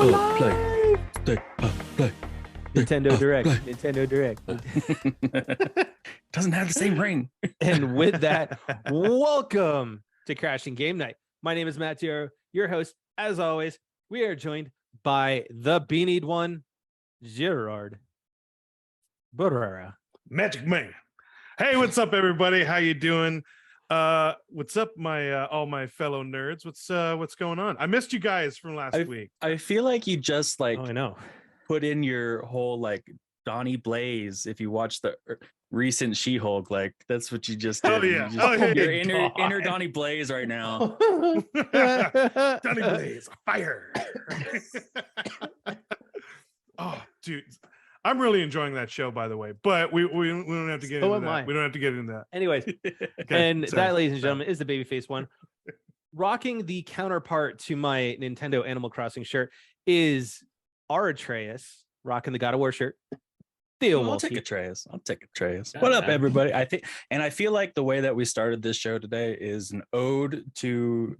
live. Play. Nintendo Direct. Play. Nintendo Direct. Doesn't have the same ring. And with that, welcome to Crashing Game Night. My name is Matt Dior, your host. As always, we are joined by the beanied one, Gerard Barrera. Magic Man. Hey, what's up, everybody? How you doing? What's up, my all my fellow nerds? What's going on? I missed you guys from last week. I feel like you just like Oh, I know. put in your whole like Donnie Blaze. If you watch the recent She-Hulk, like that's what you just did. Oh, yeah. You just, Oh, hey, you're inner God. Donnie Blaze right now. Johnny Blaze, fire! Oh, dude, I'm really enjoying that show, by the way. But we don't have to get So into am that. I. We don't have to get into that. Anyways, Okay, and sorry. that, ladies and gentlemen, is the babyface one. Rocking the counterpart to my Nintendo Animal Crossing shirt is our Atreus, rocking the God of War shirt. Theo I'll Wolski. take Atreus. What up, everybody? I feel like the way that we started this show today is an ode to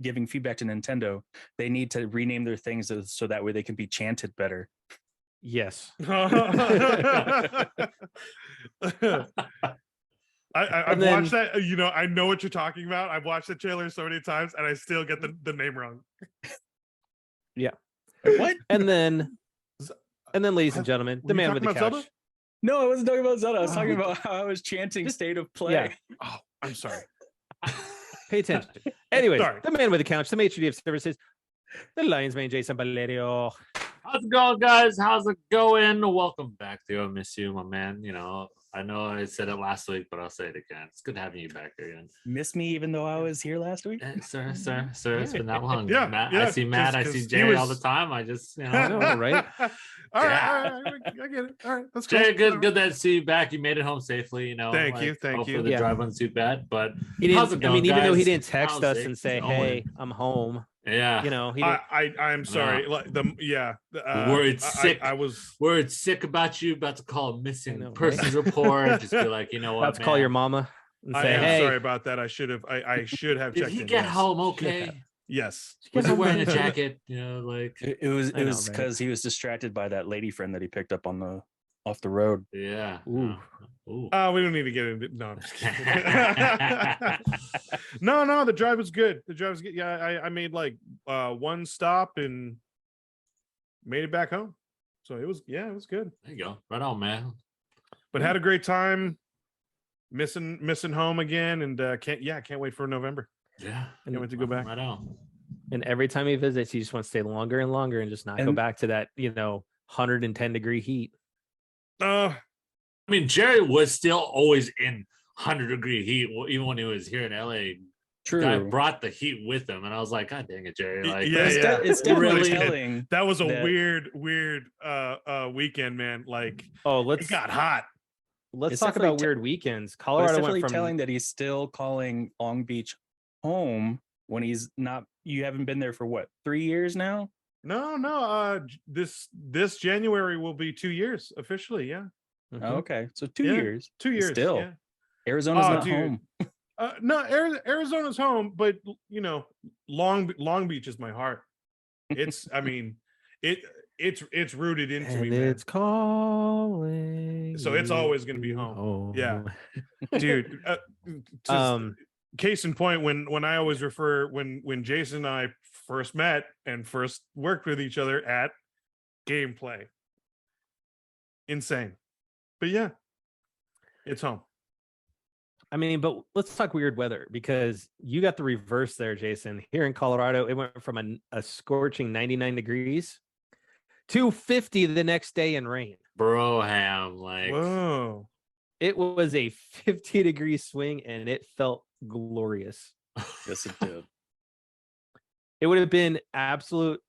giving feedback to Nintendo. They need to rename their things so that way they can be chanted better. Yes. I've then- watched that. You know, I know what you're talking about. I've watched the trailer so many times, and I still get the name wrong. What? And then, ladies and gentlemen, the Were you man with the talking about couch. Zelda? No, I wasn't talking about Zelda. I was talking Oh. about how I was chanting Just- State of Play. yeah. Oh, I'm sorry. Pay attention. Anyways, Sorry. the man with the couch, the maitre of services, the Lions man, Jason Valerio. How's it going, guys? How's it going? Welcome back, Theo. I miss you, my man. You know, I know I said it last week, but I'll say it again. It's good having you back again. Miss me even though I was here last week? Sir, it's been that long. Yeah, Matt, yeah, I see Matt, I 'cause see he Jay all was- the time. I just, I know, right? All right, Yeah. all right, I get it. All right, that's cool. Jay, good to see you back. You made it home safely, you know. Thank you, thank hopefully you. the Yeah. drive wasn't too bad, but He how's didn't. it I mean, going, even though he guys? didn't text How's us it and say, going? "Hey, I'm home," Yeah. you know, he didn't. I'm sorry. Like Word sick. I was. Word sick about you, about to call a missing know, right? persons report. Just be like, you know what, About to call your mama and I say, am "Hey, sorry about that. I should have. I should have Did checked he in. get yes. home okay? have. Yes. Was he wearing a jacket? You know, like It was I know, because right? he was distracted by that lady friend that he picked up off the road. yeah. Ooh. Ooh. We don't need to get into. No, I'm just kidding. no. The drive was good. The drive was good. Yeah, I made like one stop and made it back home. So it was good. There you go. Right on, man. But had a great time. Missing home again, and can't wait for November. Yeah. Can't wait to go back. Right on. And every time he visits, he just wants to stay longer and longer and just not go And- back to that, 110-degree heat. Uh, I mean, Jerry was still always in 100-degree heat, even when he was here in LA. True. Guy brought the heat with him, and I was like, God dang it, Jerry! Like, Yeah, It's, yeah. it's Really definitely did. telling. that was a that- weird weekend, man. Like Oh, it got hot. let's It's talk definitely about te- weird weekends. But it's Colorado definitely went from telling that he's still calling Long Beach home when he's not. You haven't been there for what, 3 years now? No. This January will be 2 years officially. Yeah, Mhm. Oh, okay, so 2 Yeah. years. 2 years. Still. Yeah. Arizona's Oh, not dude. home. No, Arizona's home, but Long Beach is my heart. It's, I mean, it's rooted into me, and man. it's calling. So it's always gonna be you home. Yeah. Dude. Case in point, when I always refer when Jason and I first met and first worked with each other at gameplay. Insane. But yeah, it's home. I mean, but let's talk weird weather because you got the reverse there, Jason. Here in Colorado, it went from a scorching 99 degrees to 50 the next day in rain. Broham, like, Whoa. It was a 50-degree swing and it felt glorious. Yes, it did. It would have been absolute.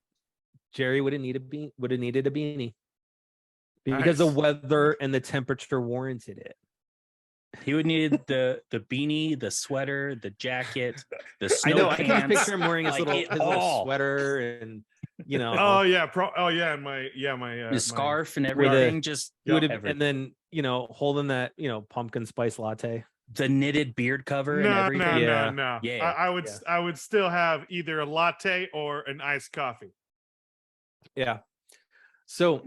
Jerry would have needed a beanie because the Nice. weather and the temperature warranted it. He would need the beanie, the sweater, the jacket, the snow I know. I can just pants. picture him wearing his like little it his little all. sweater and Oh yeah, and my His scarf and the- everything. Just he would have, everything. and then holding that pumpkin spice latte. the knitted beard cover and No, everything. Yeah. Yeah. I would still have either a latte or an iced coffee. Yeah. So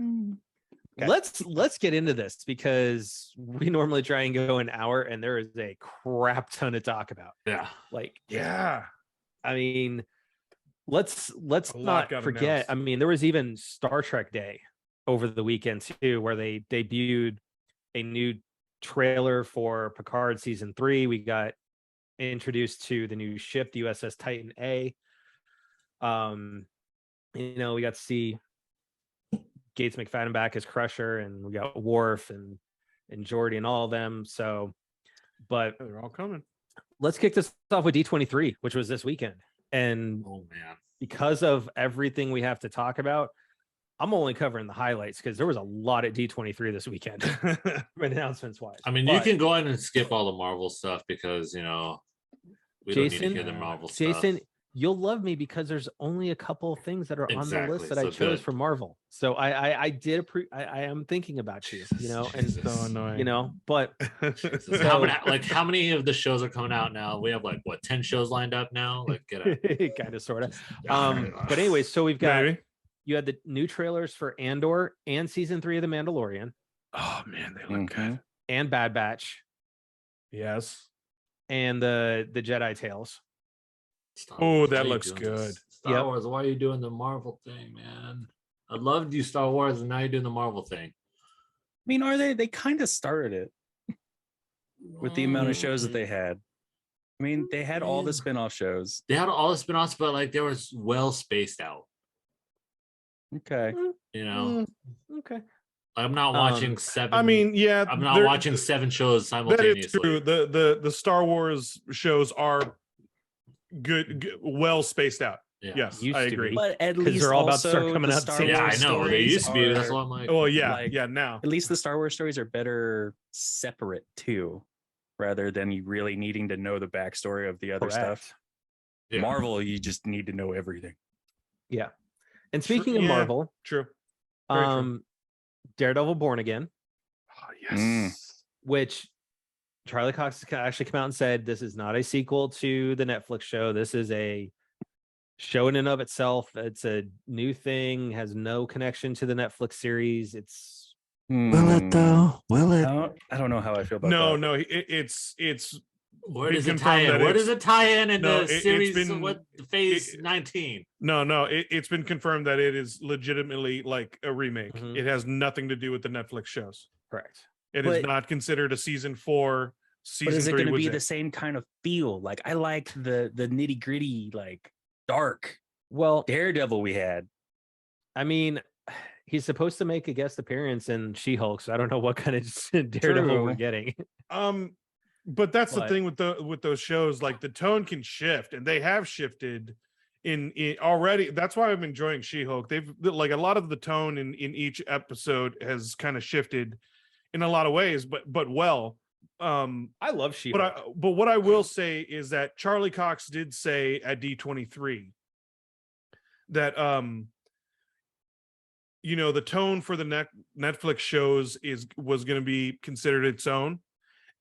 Okay. let's get into this because we normally try and go an hour, and there is a crap ton to talk about. Yeah. Like, Yeah. I mean, let's A lot not got forget. announced. I mean, there was even Star Trek Day over the weekend too, where they debuted a new trailer for Picard season 3. We got introduced to the new ship, the USS Titan A. You know, we got to see Gates McFadden back as Crusher, and we got Worf and Geordi and all of them. So, but They're all coming. let's kick this off with D23, which was this weekend. And Oh man. because of everything we have to talk about, I'm only covering the highlights because there was a lot at D23 this weekend, announcements wise. I mean, you can go ahead and skip all the Marvel stuff because we don't need to Jason, hear the Marvel stuff. Jason, you'll love me because there's only a couple of things that are on the list that I chose for Marvel. So I am thinking about you, you know, and So annoying. you know, but So how many of the shows are coming out now? We have 10 shows lined up now. Like, get out. kind of sort of. But anyway, so we've got Maybe. you had the new trailers for Andor and season 3 of The Mandalorian Oh man, they look good. and Bad Batch Yes. and the Jedi Tales. Star Oh, Wars, that why are you looks doing good. this? Star Yep. Wars, why are you doing the Marvel thing, man? I loved you, Star Wars, and now you're doing the Marvel thing. I mean, are they kind of started it with the amount of shows that they had? I mean, they had all the spin-off shows. They had all the spin-offs, but like they were well spaced out. Okay. You know, Okay. I'm not watching seven. I mean, yeah, I'm not watching 7 shows that is simultaneously. true. The Star Wars shows are good, well spaced out. Yeah. Yes, Used I to agree. be. But at 'Cause least they're all about to start also coming the out Star soon. Yeah, I Wars know. They stories used to be. That's are- why I'm like, Oh yeah, like- yeah. Now, At least the Star Wars stories are better separate too, rather than you really needing to know the backstory of the other stuff. Correct. yeah. Marvel, you just need to know everything. Yeah. And speaking of yeah. Marvel, true. Very true. Daredevil Born Again, Oh, yes. which Charlie Cox actually come out and said this is not a sequel to the Netflix show. This is a show in and of itself. It's a new thing, has no connection to the Netflix series. It's Will it though? Will it? I don't know how I feel about No, that. no. It's Where been does it confirmed tie in? that Where it's- does it tie in No, the it's series? been- What phase 19? no. It's been confirmed that it is legitimately like a remake. Mhm. It has nothing to do with the Netflix shows. Correct. It is But- not considered a season 4. But Season is it 3 going to was be it. the same kind of feel? Like I liked the nitty gritty, like dark Well, Daredevil we had. I mean, he's supposed to make a guest appearance in She-Hulk, so I don't know what kind of Daredevil we're True. getting. But that's the But- thing with those shows, like the tone can shift, and they have shifted in already. That's why I'm enjoying She-Hulk. They've like a lot of the tone in each episode has kind of shifted in a lot of ways, but well. I love She-Hulk. But what I will say is that Charlie Cox did say at D23 that the tone for the Netflix shows was going to be considered its own,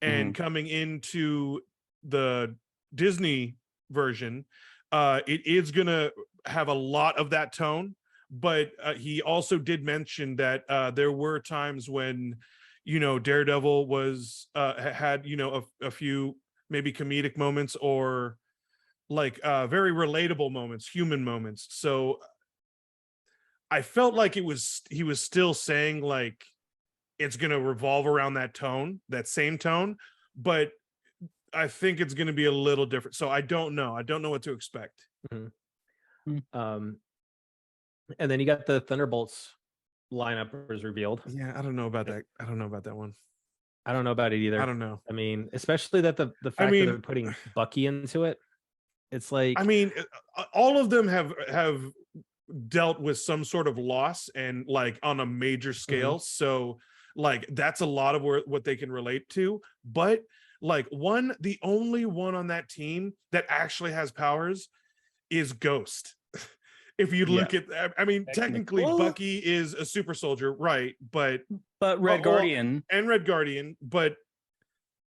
and coming into the Disney version, it is going to have a lot of that tone. But he also did mention that there were times when Daredevil was had a few maybe comedic moments or like very relatable moments, human moments. So I felt like he was still saying like it's going to revolve around that tone, that same tone, but I think it's going to be a little different. So I don't know what to expect. And then you got the Thunderbolts lineup was revealed. Yeah, I don't know about that. I don't know about that one. I don't know about it either. I don't know. I mean, especially that the fact that they're putting Bucky into it. It's like, I mean, all of them have dealt with some sort of loss and like on a major scale. So like that's a lot of what they can relate to. But like the only one on that team that actually has powers is Ghost. If you look at, I mean, technically Bucky is a super soldier, right? But Red Guardian and Red Guardian, but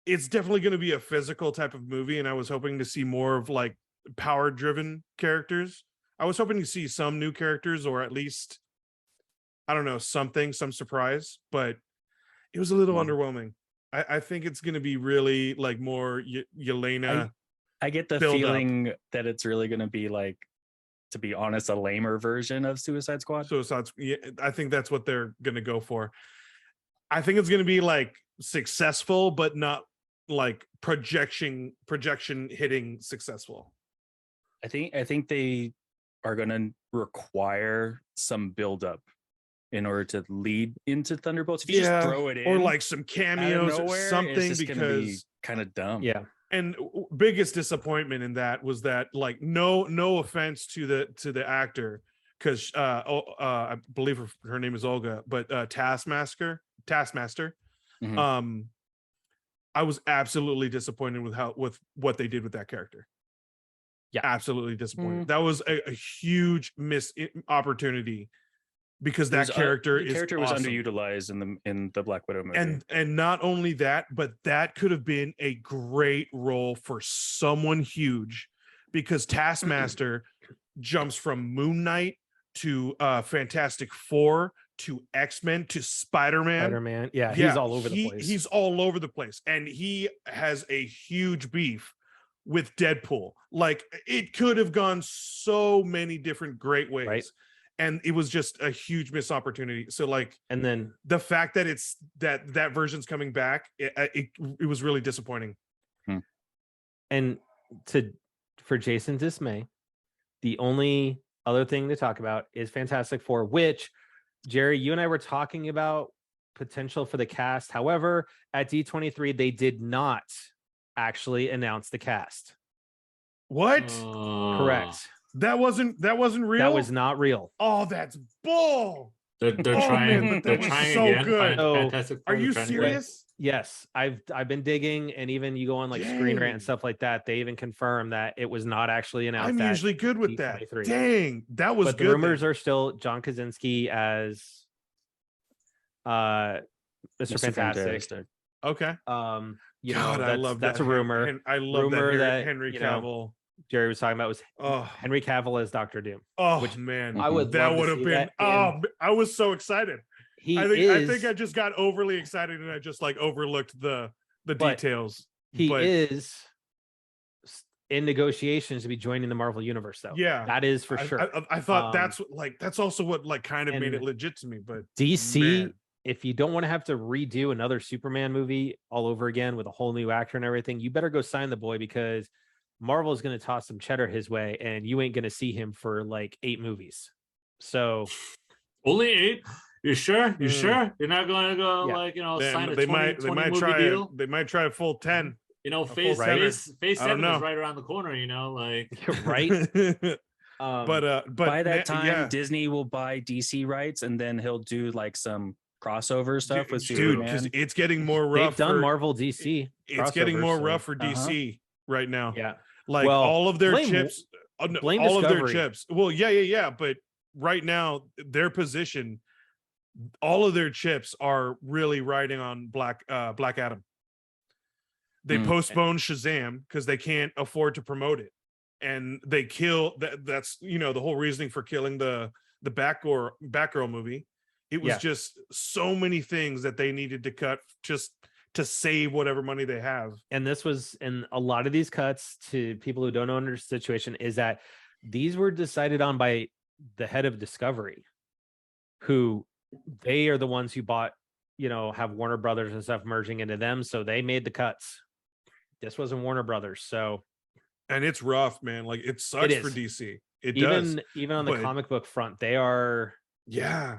it's definitely going to be a physical type of movie. And I was hoping to see more of like power driven characters. I was hoping to see some new characters or at least I don't know, some surprise, but it was a little Mm. underwhelming. I think it's going to be really like more Yelena. I get the build up. feeling that it's really going to be like, to be honest, a lamer version of Suicide Squad. Yeah, I think that's what they're going to go for. I think it's going to be like successful, but not like projection hitting successful. I think they are going to require some buildup in order to lead into Thunderbolts. If you just throw it in, or like some cameos or something, because kind of dumb. Yeah. And biggest disappointment in that was that, like, no offense to the actor, because I believe her name is Olga, but Taskmaster. Mhm. I was absolutely disappointed with what they did with that character. Yeah, absolutely disappointed. That was a huge missed opportunity, because that character was awesome. underutilized in the Black Widow movie. And not only that, but that could have been a great role for someone huge, because Taskmaster jumps from Moon Knight to Fantastic Four to X-Men to Spider-Man. Yeah, he's all over the place. He's all over the place, and he has a huge beef with Deadpool. Like, it could have gone so many different great ways. Right. And it was just a huge missed opportunity. So, like, and then the fact that it's that version's coming back, it was really disappointing. And for Jason's dismay, the only other thing to talk about is Fantastic Four, which, Jerry, you and I were talking about potential for the cast. However, at D23, they did not actually announce the cast. What? Correct. That wasn't real. That was not real. Oh, that's bull. They're trying. Man, they're that was trying so again. good. Fantastic Four, Are you they're trying serious? Yes, I've been digging, and even you go on like Screen Rant and stuff like that. They even confirm that it was not actually announced. I'm usually good with that. Dang, that was but good. The rumors are still John Krasinski as Mr. Fantastic. Okay. You God, know, I love that's that. a rumor. I love rumor that Henry Cavill. Jerry was talking about was Henry Cavill as Dr. Doom. Oh, which man, I would that love would to have see been. that I was so excited. I think I just got overly excited, and I just like overlooked the details. He is in negotiations to be joining the Marvel universe, though. Yeah, that is for sure. I thought that's also what like kind of made it legit to me. But DC, man. If you don't want to have to redo another Superman movie all over again with a whole new actor and everything, you better go sign the boy, because Marvel is going to toss some cheddar his way, and you ain't going to see him for like 8 movies. So only 8. You sure? You sure? You're not going to go sign a 20 movie deal? They might try a full 10. You know, phase 7 is right around the corner. You know, like right. But by that time, Disney will buy DC rights, and then he'll do like some crossover stuff with Superman. Because it's getting more rough. They've done Marvel DC. It's getting more rough for DC right now. Yeah, like all of their chips. Blame all Discovery. Of their chips. Well, yeah. But right now, their position, all of their chips are really riding on Black Adam. They postponed Shazam because they can't afford to promote it, and they kill that. That's the whole reasoning for killing the Batgirl movie. It was just so many things that they needed to cut just to save whatever money they have. And this was, and a lot of these cuts, to people who don't know the situation, is that these were decided on by the head of Discovery, who they are the ones who bought, have Warner Brothers and stuff merging into them. So they made the cuts. This wasn't Warner Brothers. So, and it's rough, man. Like, it sucks for DC. It does. Even on the comic book front, they are. Yeah.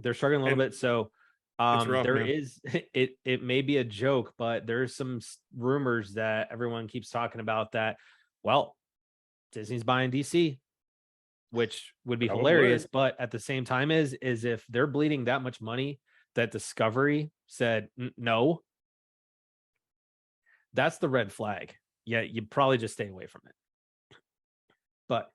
They're struggling a little bit. So rough, there man. is it may be a joke, but there's some rumors that everyone keeps talking about that, well, Disney's buying DC, which would be hilarious. But at the same time is if they're bleeding that much money that Discovery said no, that's the red flag. Yeah, you probably just stay away from it. But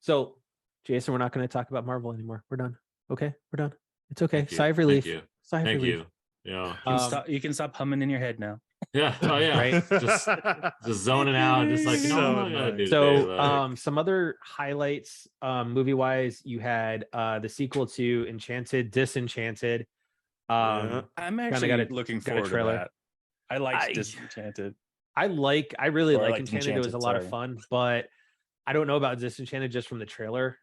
so, Jason, we're not going to talk about Marvel anymore. We're done. Okay, we're done. It's okay. Sigh of relief. Thank you. Sigh of relief. Yeah. You can stop humming in your head now. Yeah. Oh yeah. Right? Just zoning out, just like, you know, So what I gotta do nice. today, So like, some other highlights movie wise, you had the sequel to Enchanted, Disenchanted. Yeah. I'm got actually a- looking got a forward to trailer. that. I liked I- Disenchanted. I really Or I like liked Enchanted. It was a lot of sorry. fun, but I don't know about Disenchanted just from the trailer.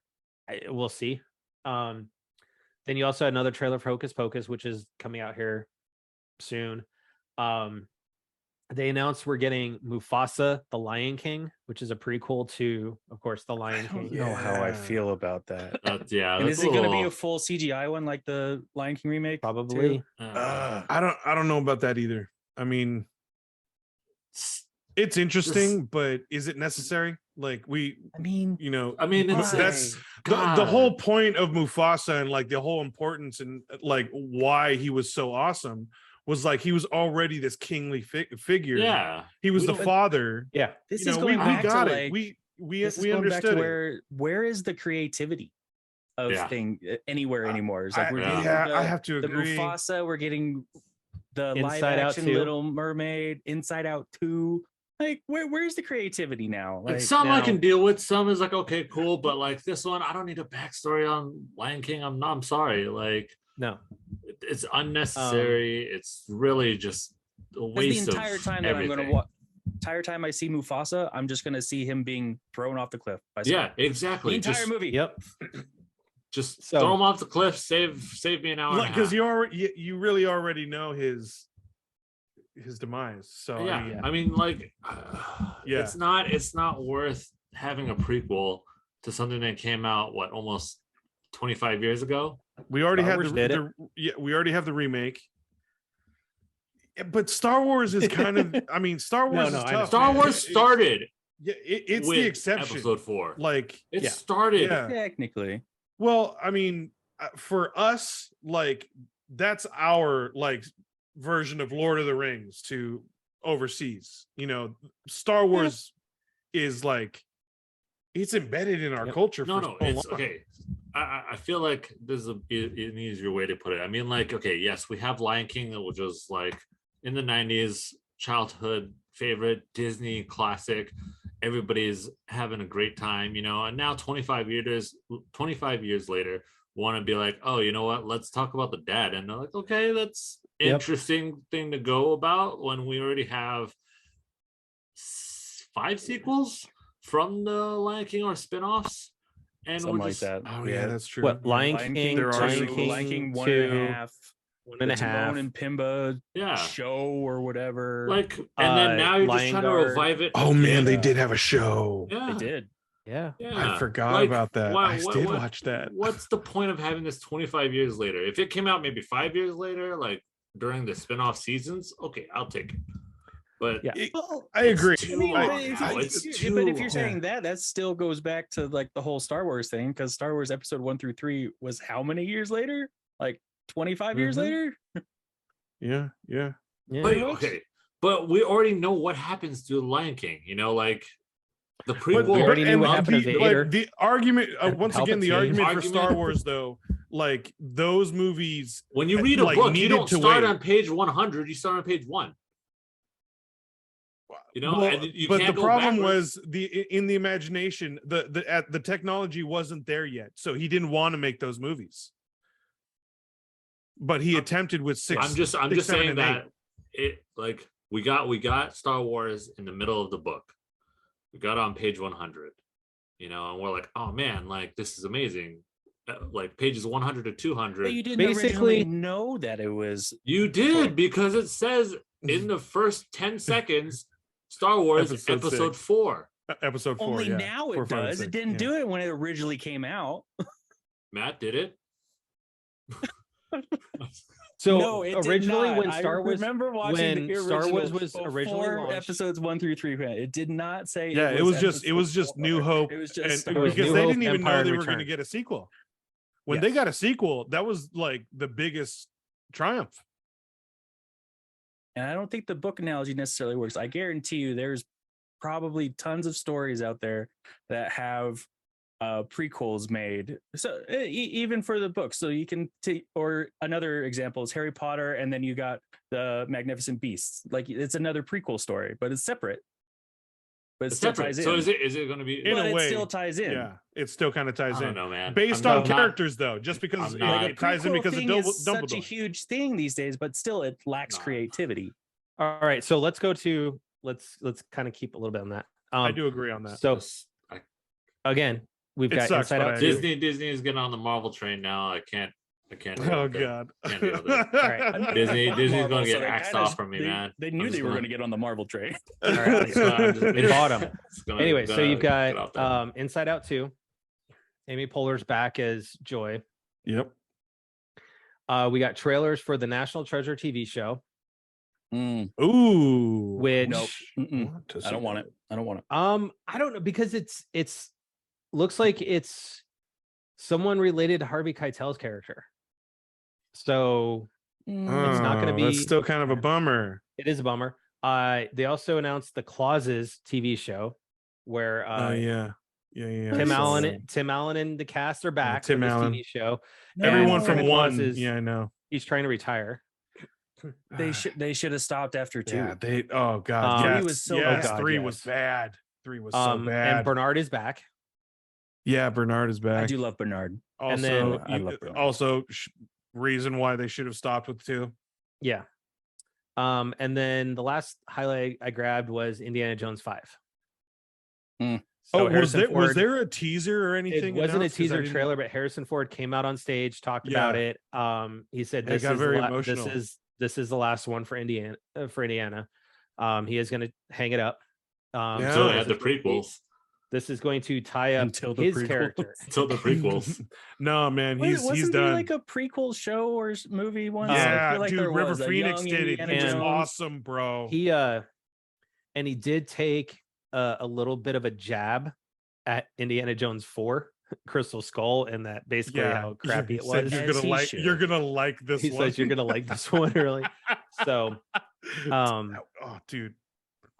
We'll see. Then you also had another trailer for Hocus Pocus, which is coming out here soon. They announced we're getting Mufasa, the Lion King, which is a prequel to, of course, the Lion I don't King. know how I Yeah. feel about that. yeah. And that's is it going to be little- a full CGI one like the Lion King remake? Probably. too? I don't know about that either. I mean, it's interesting, but is it necessary? Like I mean, you know, I mean, it's that's why? the whole God. point of Mufasa and like the whole importance and like why he was so awesome was like he was already this kingly figure. Yeah. He was We the don't- father. Yeah. this You know, is going we back got to it. like We this is going back to understood it. where is the creativity of Yeah. thing anywhere anymore? It's like we're yeah. getting I have to the agree. Mufasa, we're getting the live Inside Out action 2. Little Mermaid, Inside Out 2. Like where's the creativity now? Like Like some I now- can deal with, some is like, okay, cool, but like this one, I don't need a backstory on Lion King. I'm sorry. Like No. it's unnecessary. it's really just a 'cause waste the entire of time that I'm everything. gonna watch entire time I see Mufasa, I'm just gonna see him being thrown off the cliff by Yeah, the exactly. entire Just, movie. Yep. just So- throw him off the cliff, save me an hour. Like and a because half. you really already know his demise. So Yeah, I mean, Yeah. it's not worth having a prequel to something that came out almost 25 years ago. we already Star had Wars did it. we already have the remake. Yeah, but Star Wars is kind of I mean Star Wars no, is I know. tough. Star man. Wars started Yeah, it's with the exception. episode 4. Like It yeah. started. yeah. Technically. Well, I mean, for us, like that's our like version of Lord of the Rings to overseas. You know, Star Wars is like it's embedded in our Yep. culture. No, for no, so it's long. okay. I feel like this is an easier way to put it. I mean, like, okay, yes, we have Lion King, which was like in the 90s, childhood favorite Disney classic. Everybody's having a great time, you know, and now 25 years later, want to be like, oh, you know what? Let's talk about the dad. And they're like, okay, that's Yep. interesting thing to go about when we already have 5 sequels from the Lion King or spin-offs. And Something we're like just that. Oh yeah, that's true. What Lion Lion King? King, there are Lion sequels. King, Lion King 1.5, 1.5. Timon and Pumbaa yeah. show or whatever. Like, and then now you're just Lion trying Guard. to revive it. Oh man, they Yeah. did have a show. Yeah. they did. Yeah. Yeah. I forgot Like, about that. why- I what- did what- watch that. What's the point of having this 25 years later? If it came out maybe 5 years later, like during the spin-off seasons, okay, I'll take it. But Yeah. Well, I agree. too I mean, long but if, now. you- It's but too if you're long. saying that still goes back to like the whole Star Wars thing, because Star Wars episode 1 through 3 was how many years later? Like 25 years Mhm. later? Yeah, yeah. Yeah. But, Pretty much. okay, but we already know what happens to the Lion King. You know, like the But, prequel. we already knew what and happened to Vader. the argument And once again, the Palpatine. argument for Argument. Star Wars though, like those movies When you read a like, book, you needed don't to start wait. on page 100. You start on page 1. You know, Well, and you but can't the go problem backwards. was in the imagination, the technology wasn't there yet, so he didn't want to make those movies. But he attempted with six. I'm just six, seven, saying and that eight. it like we got Star Wars in the middle of the book. We got on page 100, you know, and we're like, oh man, like this is amazing. Like pages 100 to 200. But you didn't Basically- originally know that it was. You did, because it says in the first 10 seconds, Star Wars episode 4. Episode 4. Only yeah. now 4, it 5, and does. 6, It didn't yeah. do it when it originally came out. Matt did it. So no, it did originally, not. when Star I Wars, remember watching the when Star Wars original was originally before launched- episodes 1 through 3. It did not say. Yeah, it was just episode New 4. Hope, It was and just Star was because New they Hope, didn't even Empire, know they and were going to Return. get a sequel. When they Yes. got a sequel, that was like the biggest triumph. And I don't think the book analogy necessarily works. I guarantee you there's probably tons of stories out there that have prequels made, so even for the books. So you can take, or another example is Harry Potter, and then you got the Magnificent Beasts. Like it's another prequel story, but it's separate. But it still separate. ties in. So is it going to be? In but a it way, still ties in. Yeah, it still kind of ties I don't in. know, man. Based I'm on not- characters, though, just because I'm it, not- it ties in Prequel because of thing is such a Dumbledore. huge thing these days, but still it lacks Nah. creativity. All right, so let's go to let's kind of keep a little bit on that. I do agree on that. So Just- I- again, we've It got sucks, Inside but Out I 2. agree. Disney is getting on the Marvel train now. I can't. Deal Oh with it. God. Can't deal with it. right. Disney's Marvel, going to so get they axed kinda- off from me, man. They knew I'm they just were gonna- going to get on the Marvel train. All right, they bought them. Anyway, so you've got Inside Out 2. Amy Poehler's back as Joy. Yep. We got trailers for the National Treasure TV show, Ooh. which Nope. Mm-mm. Want to I see don't want that. it. I don't want it. I don't know, because it's looks like it's someone related to Harvey Keitel's character. So it's not going to be. That's still kind of a bummer. It is a bummer. They also announced the Clauses TV show, where Yeah. Tim Allen and the cast are back Tim for this Allen. TV show. Everyone And from Santa one. Claus is- Yeah, I know. He's trying to retire. They should have stopped after 2. Yeah, they. Oh God. Three Yes. was so yes, bad. three Yes. was bad. 3 was so bad. And Bernard is back. Yeah, Bernard is back. I do love Bernard. Also, and then- I love Bernard. also reason why they should have stopped with 2. Yeah. And then the last highlight I grabbed was Indiana Jones 5. Mm. So was Harrison was Ford- there a teaser or anything? It wasn't a announced? 'Cause I teaser didn't- trailer, but Harrison Ford came out on stage, talked about Yeah. it. He said It this got is very this emotional. is the last one for Indiana. He is going to hang it up. Yeah. So this they had is the going to be- prequels. This is going to tie up Until the his prequels. character. Until the prequels. No, man, Wasn't he's there done. like a prequel show or movie once? I Yeah, feel like dude, there River was a Phoenix young did it. Indiana He was And- Jones. awesome, bro. He did take a little bit of a jab at Indiana Jones 4, Crystal Skull, and that basically how crappy He it said was. You're As gonna he like. should. You're gonna like this He one. says you're gonna like this one, really. So, oh, dude.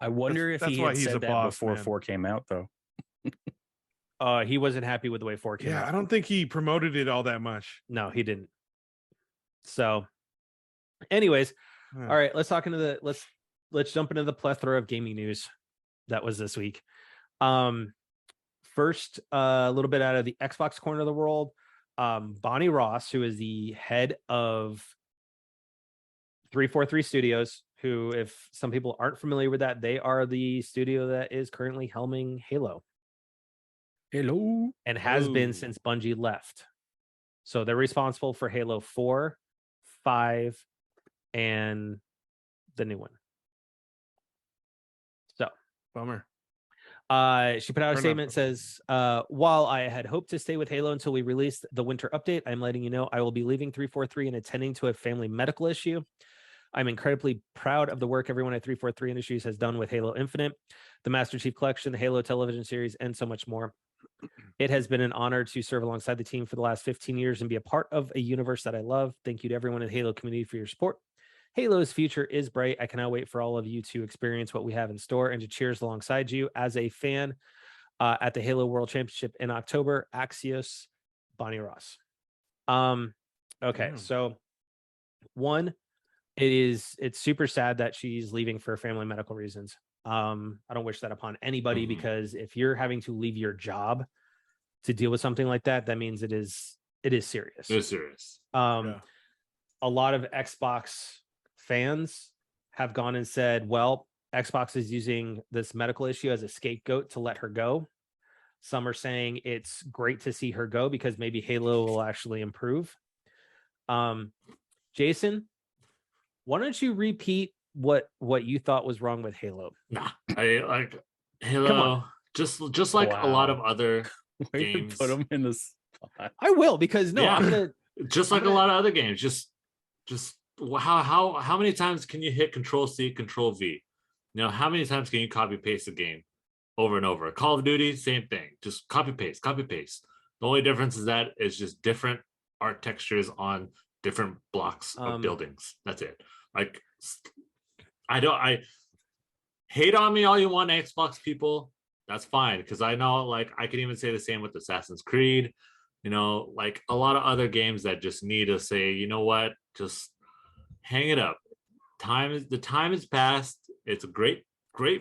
I wonder That's- if he that's why had he's a said that boss, before man. 4 came out, though. He wasn't happy with the way 4 came Yeah, out. I don't think he promoted it all that much. No, he didn't. So, anyways, Huh. all right, let's jump into the plethora of gaming news that was this week. First, a little bit out of the Xbox corner of the world. Bonnie Ross, who is the head of 343 Studios, who, if some people aren't familiar with that, they are the studio that is currently helming Halo Hello. and has been Ooh. since Bungie left. So they're responsible for Halo 4, 5, and the new one. So Bummer. she put out a Fair statement, enough. says, while I had hoped to stay with Halo until we released the winter update, I'm letting you know I will be leaving 343 and attending to a family medical issue. I'm incredibly proud of the work everyone at 343 Industries has done with Halo Infinite, the Master Chief Collection, the Halo television series, and so much more. It has been an honor to serve alongside the team for the last 15 years and be a part of a universe that I love. Thank you to everyone in the Halo community for your support. Halo's future is bright. I cannot wait for all of you to experience what we have in store and to cheers alongside you as a fan at the Halo World Championship in October. Axios, Bonnie Ross. Okay, Damn. so one, it's super sad that she's leaving for family medical reasons. I don't wish that upon anybody, Mhm. because if you're having to leave your job to deal with something like that, that means it is serious. They're serious. Yeah. A lot of Xbox fans have gone and said, well, Xbox is using this medical issue as a scapegoat to let her go. Some are saying it's great to see her go because maybe Halo will actually improve. Jason, why don't you repeat what you thought was wrong with Halo? Nah, I like Halo. Come on. Just like a lot of other Way to games. put him in the spot. I will, because no, Yeah. I'm gonna. Just like a lot of other games. Just how many times can you hit Control C, Control V? You know, how many times can you copy paste a game over and over? Call of Duty, same thing. Just copy paste, copy paste. The only difference is that it's just different art textures on different blocks of buildings. That's it. Like, I hate on me all you want, Xbox people. that's fine. Because I know, like, I can even say the same with Assassin's Creed. You know, like a lot of other games that just need to say, you know what, just hang it up. The time is past. It's a great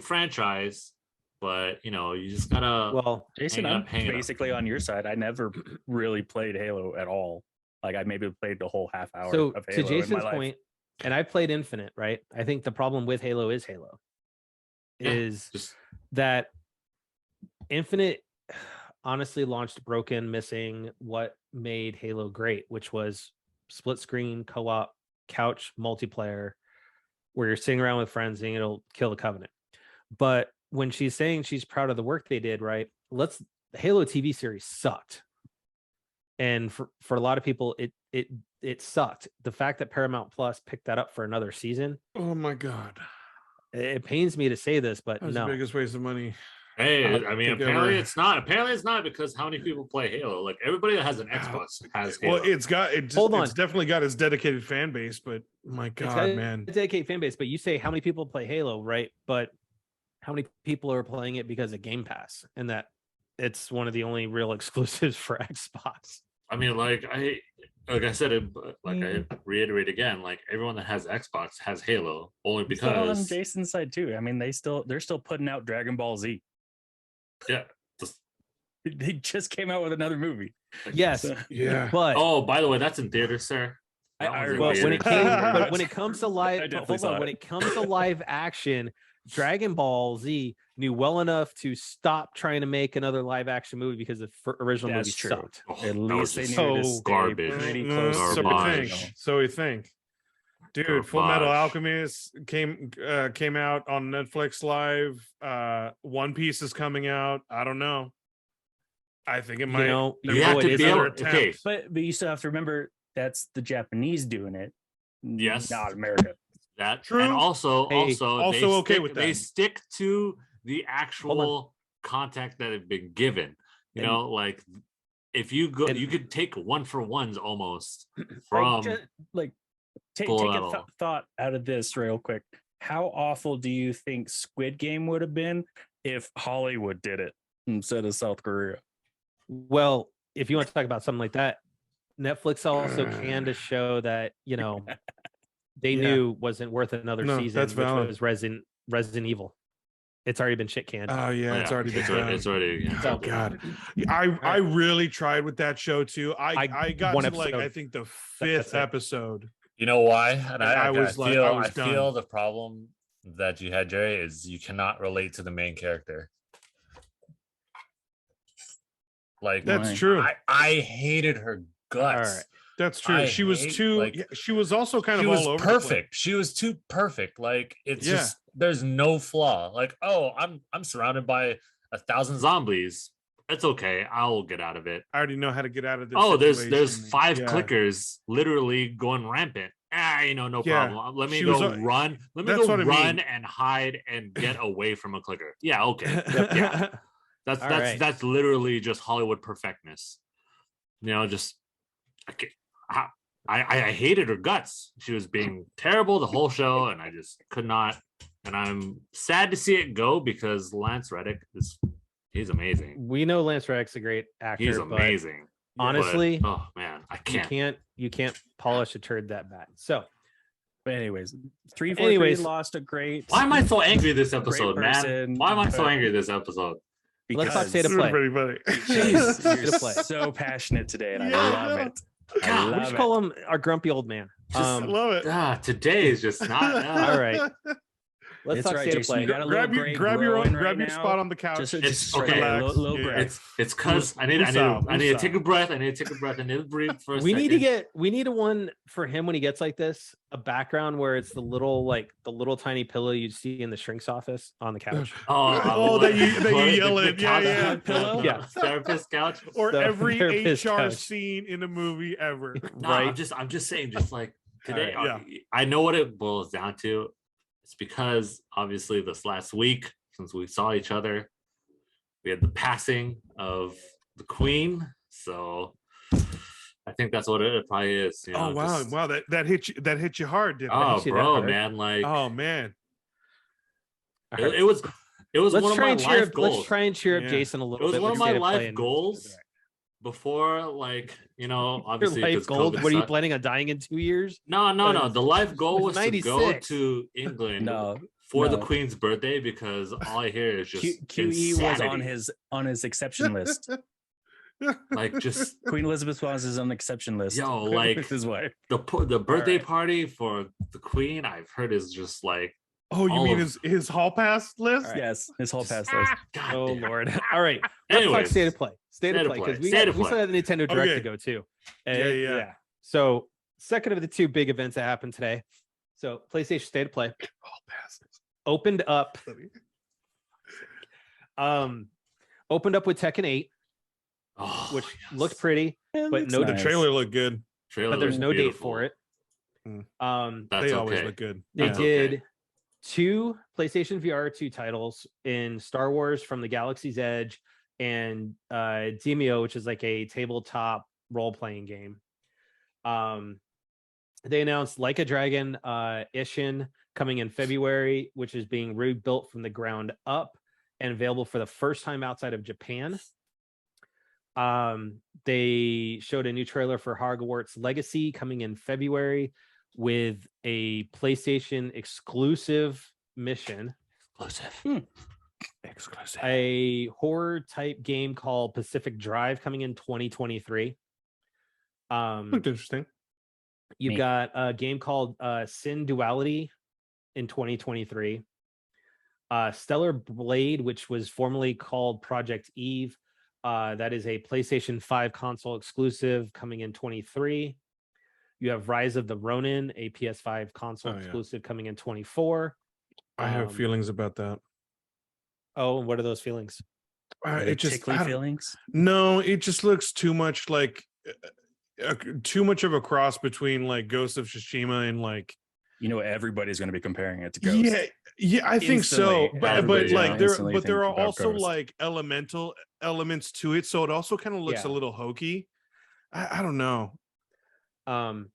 franchise, but you know, you just gotta. Well, Jason, I'm basically on your side. I never really played Halo at all. Like I maybe played the whole half hour so of Halo to Jason's in my life. point, and I played Infinite, right? I think the problem with Halo is Just that Infinite honestly launched broken, missing what made Halo great, which was split screen, co-op, couch multiplayer, where you're sitting around with friends and it'll kill the Covenant. But when she's saying she's proud of the work they did, right? The Halo TV series sucked. And for a lot of people, it sucked. The fact that Paramount Plus picked that up for another season. Oh my God. It pains me to say this, but That was no. the biggest waste of money. hey, I mean, apparently ever. it's not. Apparently it's not because how many people play Halo? Like everybody that has an Xbox has Halo. Well, it's definitely got its dedicated fan base, but my It's got God, a man. dedicated fan base, but you say how many people play Halo, right? But how many people are playing it because of Game Pass and that it's one of the only real exclusives for Xbox? I mean, like I said it, but like I reiterate again, like everyone that has Xbox has Halo only I'm still on because Jason's side too. I mean, they're still putting out Dragon Ball Z. yeah. They just came out with another movie. Yes, So- Yeah. but Oh, by the way, that's in theaters, sir. I That one's in well, when theaters. it comes to I live, definitely hold saw on, when it. it comes to live action, Dragon Ball Z knew well enough to stop trying to make another live action movie because the original movie That's true. sucked. Oh, At that least was they just knew to so stay garbage. pretty No, close so to we the Garbage. think. original. So we think. Dude, Full Metal Garbage. Alchemist came out on Netflix Live. One Piece is coming out. I don't know. I think it might. there you might have to be be another able. Okay, attempt. But you still have to remember that's the Japanese doing it. Yes. Not America. that True. and also Hey, also they okay stick, with they that. stick to the actual contact that have been given. You And- know, like if you go, and- you could take one for ones almost Like, from take Full a Metal. thought out of this real quick. How awful do you think Squid Game would have been if Hollywood did it instead of South Korea? Well, if you want to talk about something like that, Netflix also canned a show that they Yeah. knew wasn't worth another No, season, that's which valid. was Resident Evil. It's already been shit canned. Oh yeah, it's already been done. it's already Oh God, I really tried with that show too. I got one to like episode. I think the That's fifth it. episode. You know why? And I was like, I was feel done. the problem that you had, Jerry, is you cannot relate to the main character. Like That's Why? true. I hated her guts. All right. That's true. I She was hate, too. like- yeah, she was also kind She of was all over the place. perfect. She was too perfect. Like it's Yeah. just there's no flaw. Like, oh, I'm surrounded by 1,000 zombies. It's okay. I'll get out of it. I already know how to get out of this. Oh, there's situation. 5 Yeah. clickers literally going rampant. No Yeah. problem. Let me She go was, run. Let me that's go what I run mean. and hide and get away from a clicker. Yeah, okay. Yeah. That's All that's right. that's literally just Hollywood perfectness. Just I hated her guts. She was being terrible the whole show, and I just could not. And I'm sad to see it go because Lance Reddick he's amazing. We know Lance Reddick's a great actor. He's but amazing. honestly, But, oh man, I can't. you can't polish a turd that bad. So But anyways, 343 lost a great. Why am I so angry this episode, man? person, Why am I so but- angry this episode? Let's talk state of This is play. pretty funny. Jeez, State you're of play. so passionate today, and I Yeah. love it. I God, We'll love just it. call him our grumpy old man. I love it. Today is just not. All right. Let's It's talk right, state Jason, of you play. got a grab little your gray grab your growing grab right your now. spot on the couch. Just It's right okay. there, Relax. little Yeah. graph. It's because I need to take a breath. I need to take a breath. I need to breathe for a We second. need a one for him when he gets like this, a background where it's the little tiny pillow you'd see in the shrink's office on the couch. Oh, that you yell the at. Yeah, couch- yeah. Pillow? Yeah. Therapist couch. Or The every therapist HR couch. scene in a movie ever. No, Right. I'm just saying, just like today. All right, I know what it boils down to. It's because obviously this last week, since we saw each other, we had the passing of the Queen. So I think that's what it probably is. You know, Oh wow, just- wow, that hit you hard, didn't Oh, hit you that bro, hard? man, like it? Oh man. All right. it was. It was one of my life goals. Let's try and cheer up Yeah. Jason a It little was bit. one with of my State of Play life and goals Direct. before, like, you know, Your obviously life because goal. COVID What are you sucked. planning on dying in 2 years? No. The life goal was to go 96. to England No, for the no. Queen's birthday because all I hear is just QE was insanity. on his exception list. Like, just Queen Elizabeth was his on exception list. yo, like with his wife. the birthday right. party for the Queen, I've heard is just like, Oh, you all mean of- his hall pass list? All right. Yes, his whole Just- pass list. God Oh damn. Lord! All right, let's talk Anyways, State of Play. State of Play, because we State of still Play. have the Nintendo Direct to Okay. go too. Yeah. So second of the two big events that happened today. So PlayStation State of Play Hall passes. opened up with Tekken 8, Oh, which yes. looked pretty, It but looks no, The nice. trailer looked good. Trailer but there's looked no date beautiful. for it. Mm. That's They okay. always look good. They That's did okay. 2 PlayStation VR 2 titles in Star Wars From the Galaxy's Edge and Demio, which is like a tabletop role-playing game. They announced Like a Dragon Ishin coming in February, which is being rebuilt from the ground up and available for the first time outside of Japan. They showed a new trailer for Hogwarts Legacy coming in February with a PlayStation exclusive mission, Exclusive. a horror type game called Pacific Drive coming in 2023. Looked interesting. You've Neat. got a game called Sin Duality in 2023. Stellar Blade, which was formerly called Project Eve. That is a PlayStation 5 console exclusive coming in 23. You have Rise of the Ronin, a PS5 console Oh, yeah. exclusive coming in 24. I have feelings about that. Oh, what are those feelings? Are they It just tickly I don't- feelings? No, it just looks too much like too much of a cross between like Ghost of Tsushima and like You know, everybody's going to be comparing it to Ghost. yeah, I think so. Instantly, But everybody, like yeah. there Instantly but there think are about also Ghost. like elemental elements to it, so it also kind of looks Yeah. a little hokey. I don't know. Um,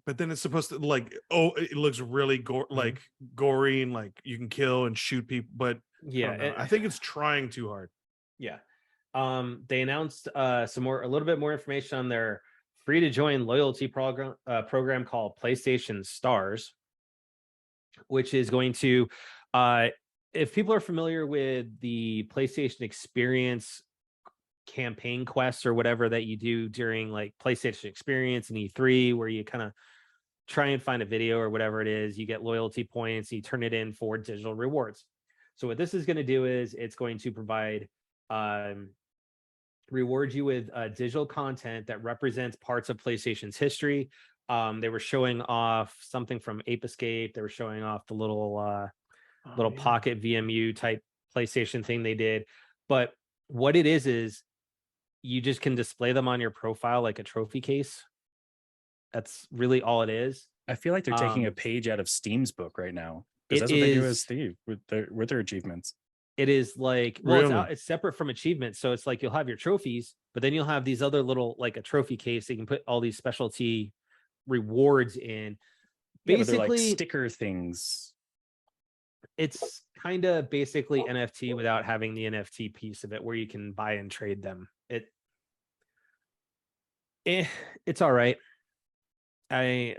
But then it's supposed to like it looks really like gory and like you can kill and shoot people, but yeah, I think it's trying too hard. yeah. They announced a little bit more information on their free to join loyalty program called PlayStation Stars, which is going to if people are familiar with the PlayStation Experience campaign quests or whatever that you do during like PlayStation Experience and E3, where you kind of try and find a video or whatever it is, you get loyalty points, you turn it in for digital rewards. So what this is going to do is it's going to provide reward you with digital content that represents parts of PlayStation's history. They were showing off something from Ape Escape. They were showing off the little pocket VMU type PlayStation thing they did. But what it is you just can display them on your profile like a trophy case. That's really all it is. I feel like they're taking a Um, page out of Steam's book right now. it Because that's what they do is- as Steve with their achievements. It is like, well, Really? it's separate from achievements. So it's like you'll have your trophies, but then you'll have these other little, like a trophy case. So you can put all these specialty rewards in. Yeah, but they're like Basically, sticker things. it's kind of basically NFT without having the NFT piece of it, where you can buy and trade them. It's all right.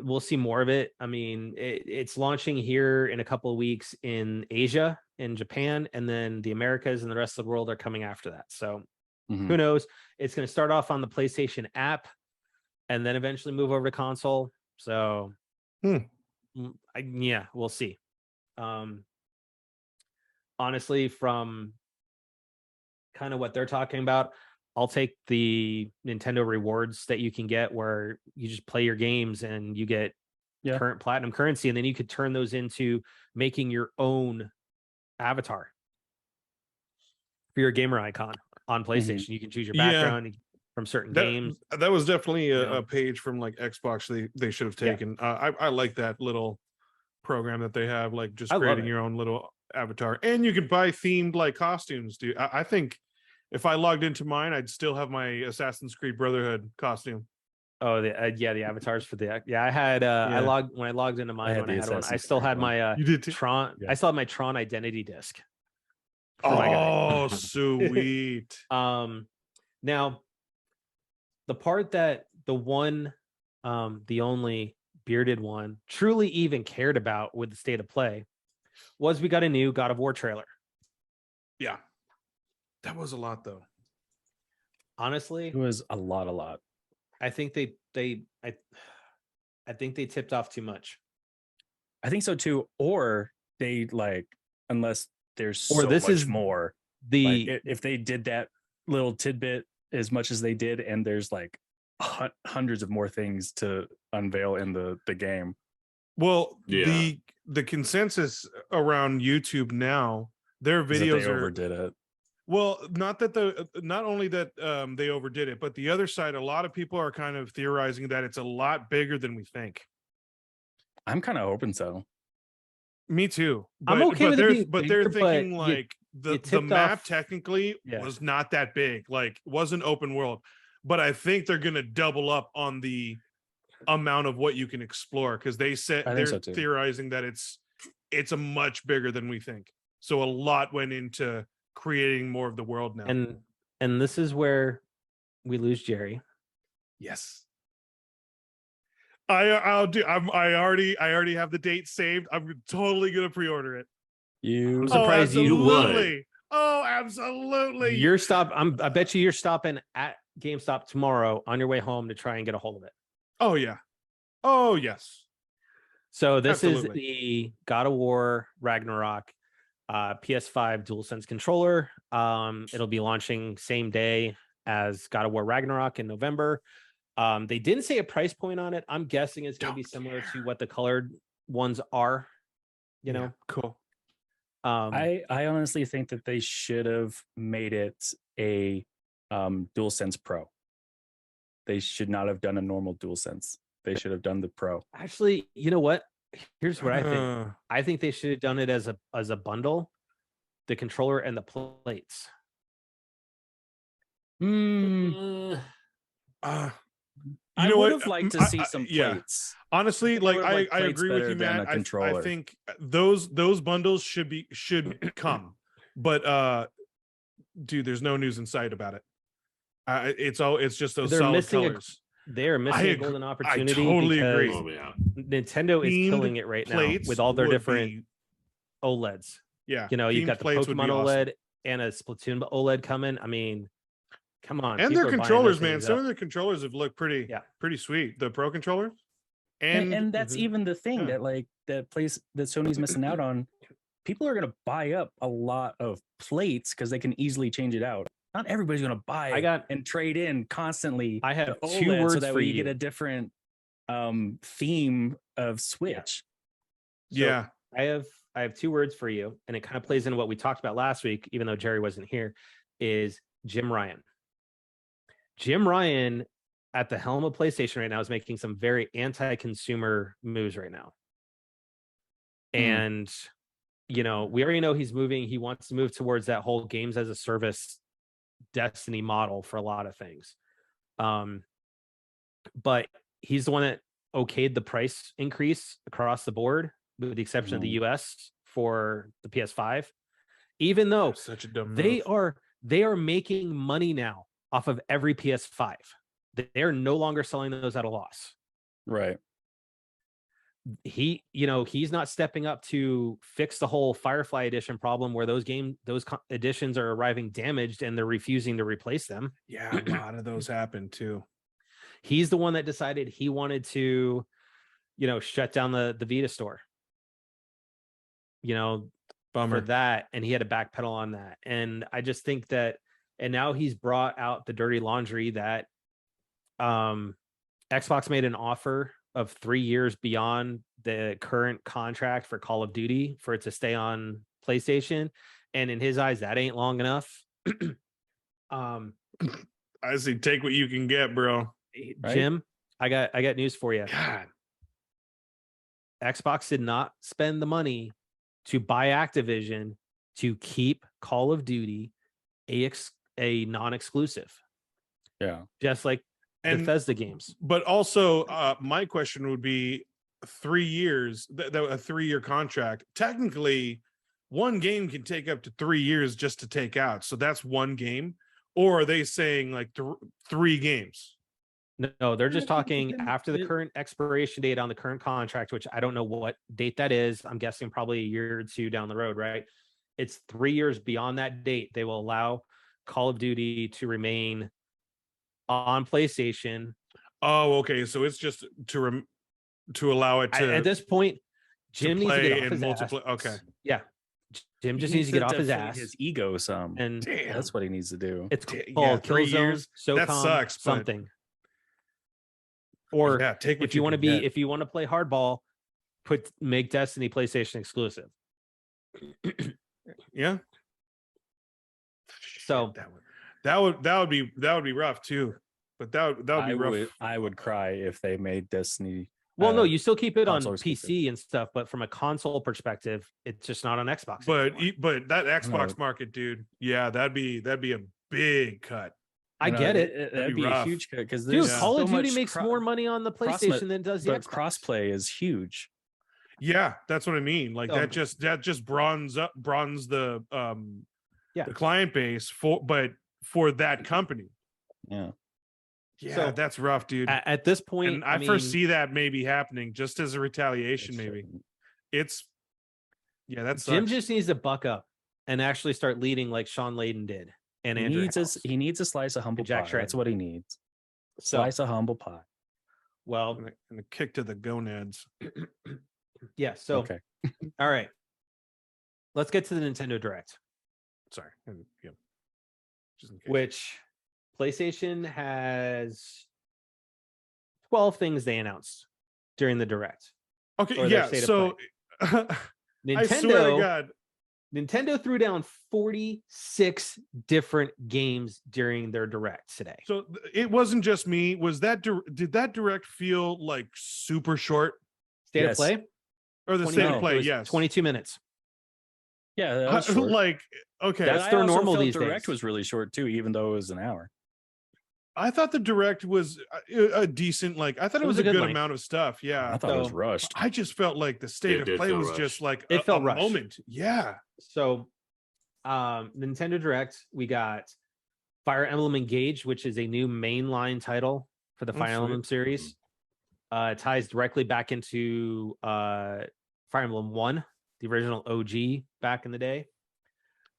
We'll see more of it. I mean, it's launching here in a couple of weeks in Asia, in Japan, and then the Americas and the rest of the world are coming after that. So Mhm. who knows? It's going to start off on the PlayStation app and then eventually move over to console. So yeah, we'll see. Honestly, from kind of what they're talking about, I'll take the Nintendo rewards that you can get where you just play your games and you get Yeah. current platinum currency, and then you could turn those into making your own avatar for your gamer icon on PlayStation. You can choose your Yeah. background from certain games. That was definitely you know. a page from like Xbox they should have Yeah. taken. I like that little program that they have, like just I love creating it. your own little avatar, and you can buy themed like costumes, dude. I think if I logged into mine, I'd still have my Assassin's Creed Brotherhood costume. Oh, the avatars for the I had I Yeah. logged into mine had when I the had one. I Assassin's still Creed had one. my You did too? Tron. Yeah. I still had my Tron identity disc. for my guy. Oh, sweet. Now the part that the only bearded one truly even cared about with the state of play was we got a new God of War trailer. Yeah. That was a lot though. Honestly, It was a lot. I think I think they tipped off too much. I think so too. Or they like, unless there's Or so this much is more. The If they did that little tidbit as much as they did, and there's like hundreds of more things to unveil in the game. Well, Yeah. the consensus around YouTube now, their videos they overdid it. Well, not only that they overdid it, but the other side, a lot of people are kind of theorizing that it's a lot bigger than we think. I'm kind of hoping so. Me too. I'm okay with it being they're bigger, thinking but like the tipped map off- technically Yeah. was not that big, like wasn't open world. But I think they're gonna double up on the amount of what you can explore because I think they're so too. theorizing that it's a much bigger than we think. So a lot went into creating more of the world now. and this is where we lose Jerry. Yes. I already have the date saved. I'm totally gonna pre-order it. You I'm surprised you would. Absolutely. Oh, absolutely. I bet you're stopping at GameStop tomorrow on your way home to try and get a hold of it. Oh yeah. Oh yes. So this is Absolutely. the God of War Ragnarok PS5 DualSense controller. It'll be launching same day as God of War Ragnarok in November. They didn't say a price point on it. I'm guessing it's going to be similar to what the colored ones are. You know, cool. I honestly think that they should have made it a DualSense Pro. They should not have done a normal DualSense. They should have done the Pro. actually, you know what? Here's what I think. I think they should have done it as a bundle, the controller and the plates. Mm, You I know would what? have liked to see some yeah. plates. Honestly, think I like would've liked I plates agree with better you, than Matt. a I controller. think those bundles should come, but dude, there's no news in sight about it. It's just those They're solid missing colors. They're missing a agree- golden I opportunity totally because agree. Oh yeah. Nintendo is Themed killing it right now plates with all their would different be- OLEDs. yeah. You know, you've themed got the plates would Pokemon be awesome. OLED and a Splatoon OLED coming. I mean, come on. And people their are buying controllers, those man. things Some up. of their controllers have looked pretty sweet. The Pro controllers, And that's Mhm. even the thing Yeah. that Sony's missing out on. People are going to buy up a lot of plates because they can easily change it out. Not everybody's going to buy and trade in constantly. I have the two OLED words so that for way you get you. a different theme of Switch. So yeah. I have two words for you, and it kind of plays into what we talked about last week, even though Jerry wasn't here, is Jim Ryan. Jim Ryan at the helm of PlayStation right now is making some very anti-consumer moves right now. And you know, we already know he wants to move towards that whole games as a service Destiny model for a lot of things. But he's the one that okayed the price increase across the board, with the exception of the US for the PS5. Even though Such a dumb they move. are making money now off of every PS5. They're no longer selling those at a loss. Right. He's not stepping up to fix the whole Firefly edition problem where those editions are arriving damaged and they're refusing to replace them. Yeah, a lot of those happen too. He's the one that decided he wanted to, shut down the Vita store. Bummer. For that, and he had to backpedal on that. And I just think that, and now he's brought out the dirty laundry that Xbox made an offer of 3 years beyond the current contract for Call of Duty for it to stay on PlayStation, and in his eyes that ain't long enough. I say take what you can get, bro. Right? Jim, I got news for you. God. Xbox did not spend the money to buy Activision to keep Call of Duty a non-exclusive. Yeah. Just like Bethesda games. But also, my question would be 3 years, a 3-year contract. Technically, one game can take up to 3 years just to take out. So that's one game. Or are they saying like 3 games? No, they're just talking after the current expiration date on the current contract, which I don't know what date that is. I'm guessing probably a year or two down the road, right? It's 3 years beyond that date. They will allow Call of Duty to remain on PlayStation. Oh, okay. So it's just to allow it to At this point, Jim needs to play get off and his multiply. ass. Okay. Yeah. Jim just He needs to get off his deflate ass. his ego some, And Damn. that's what he needs to do. it's Yeah, called 3 Killzone, years. That SOCOM, sucks, but- something. Or Yeah, take what if you want to can be, get. if you want to play hardball, make Destiny PlayStation exclusive. Yeah. So that would be rough too. But that would be rough. I would cry if they made Destiny. well, no, you still keep it on console exclusive. PC and stuff, but from a console perspective, it's just not on Xbox. But anymore. but that Xbox No. market, dude, yeah, that'd be a big cut. I get it. That'd be be a rough. huge because Dude, Yeah. Call of so Duty much makes more money on the PlayStation than it does the but Xbox. crossplay is huge. Yeah, that's what I mean. Like So- that just bronze the Yeah. the client base for that company. Yeah. Yeah, So, that's rough, dude. At this point, And I mean, foresee that maybe happening just as a retaliation. It's Maybe certain. it's that's Jim just needs to buck up and actually start leading like Sean Layden did. And He Andrew needs House. he needs a slice of humble Jack pie. That's Tretton. what he needs. So- Slice of humble pie. Well, and a kick to the gonads. yeah. So, Okay. all right. Let's get to the Nintendo Direct, Sorry. Yeah. Just in case. which PlayStation has 12 things they announced during the Direct. Okay, or their yeah. state of So I swear to Nintendo God. Nintendo threw down 46 different games during their Direct today. So it wasn't just me. Was that did that direct feel like super short State of Yes. play, or the 20 state of minutes. It play? was Yes. 22 minutes. Yeah, that was short. Like okay. That's But their I also normal felt these Direct days. was really short too, even though it was an hour. I thought the direct was a decent. Like I thought it was a good length. amount of stuff. Yeah. I thought it was So- rushed. I just felt like the state It of did play feel was rushed. just like It felt a rushed. moment. Yeah. So, Nintendo Direct, we got Fire Emblem Engage, which is a new mainline title for the Oh, Fire sweet. Emblem series. It ties directly back into Fire Emblem 1, the original OG back in the day.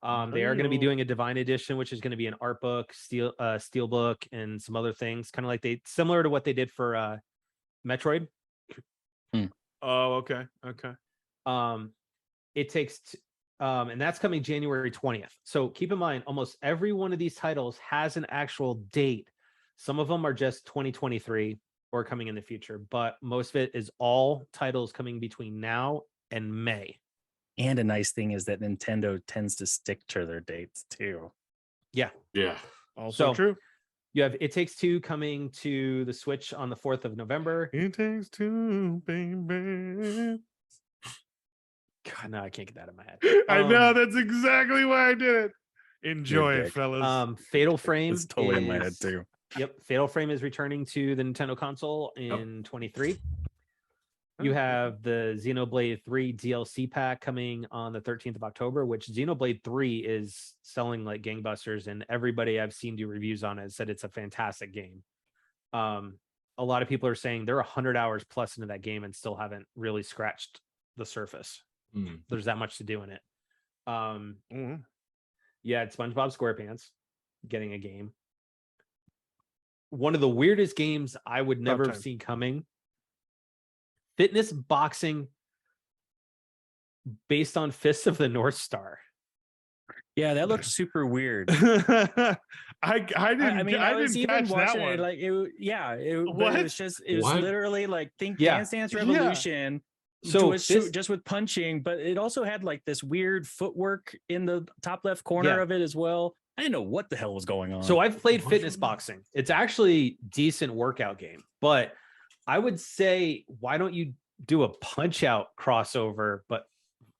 They are going to be Oh. doing a Divine Edition, which is going to be an art book, steel book, and some other things, kind of like similar to what they did for Metroid. Oh, okay. Okay. It takes and that's coming January 20th. So keep in mind, almost every one of these titles has an actual date. Some of them are just 2023 or coming in the future, but most of it is all titles coming between now and May. And a nice thing is that Nintendo tends to stick to their dates too. Yeah. Also So- true. You have It Takes Two coming to the Switch on the 4th of November. It takes two, baby. God, no, I can't get that in my head. I know that's exactly why I did it. Enjoy Dick. it, fellas. Fatal Frame. It's totally in my head is- too. Yep, Fatal Frame is returning to the Nintendo console in 23. You have the Xenoblade 3 DLC pack coming on the 13th of October, which Xenoblade 3 is selling like gangbusters, and everybody I've seen do reviews on it said it's a fantastic game. A lot of people are saying they're 100 hours plus into that game and still haven't really scratched the surface. Mm. There's that much to do in it. Mhm. Yeah, it's SpongeBob SquarePants getting a game. One of the weirdest games I would never have time. seen coming. Fitness boxing based on Fists of the North Star. Yeah, that looked super weird. I didn't. I was didn't even catch that watching one. it like but What? it was just it was What? literally like think Yeah. Dance Dance Yeah. Revolution. So Just with punching, but it also had like this weird footwork in the top left corner Yeah. of it as well. I didn't know what the hell was going on. So I've played What's fitness wrong? boxing. It's actually decent workout game, but I would say, why don't you do a punch out crossover, but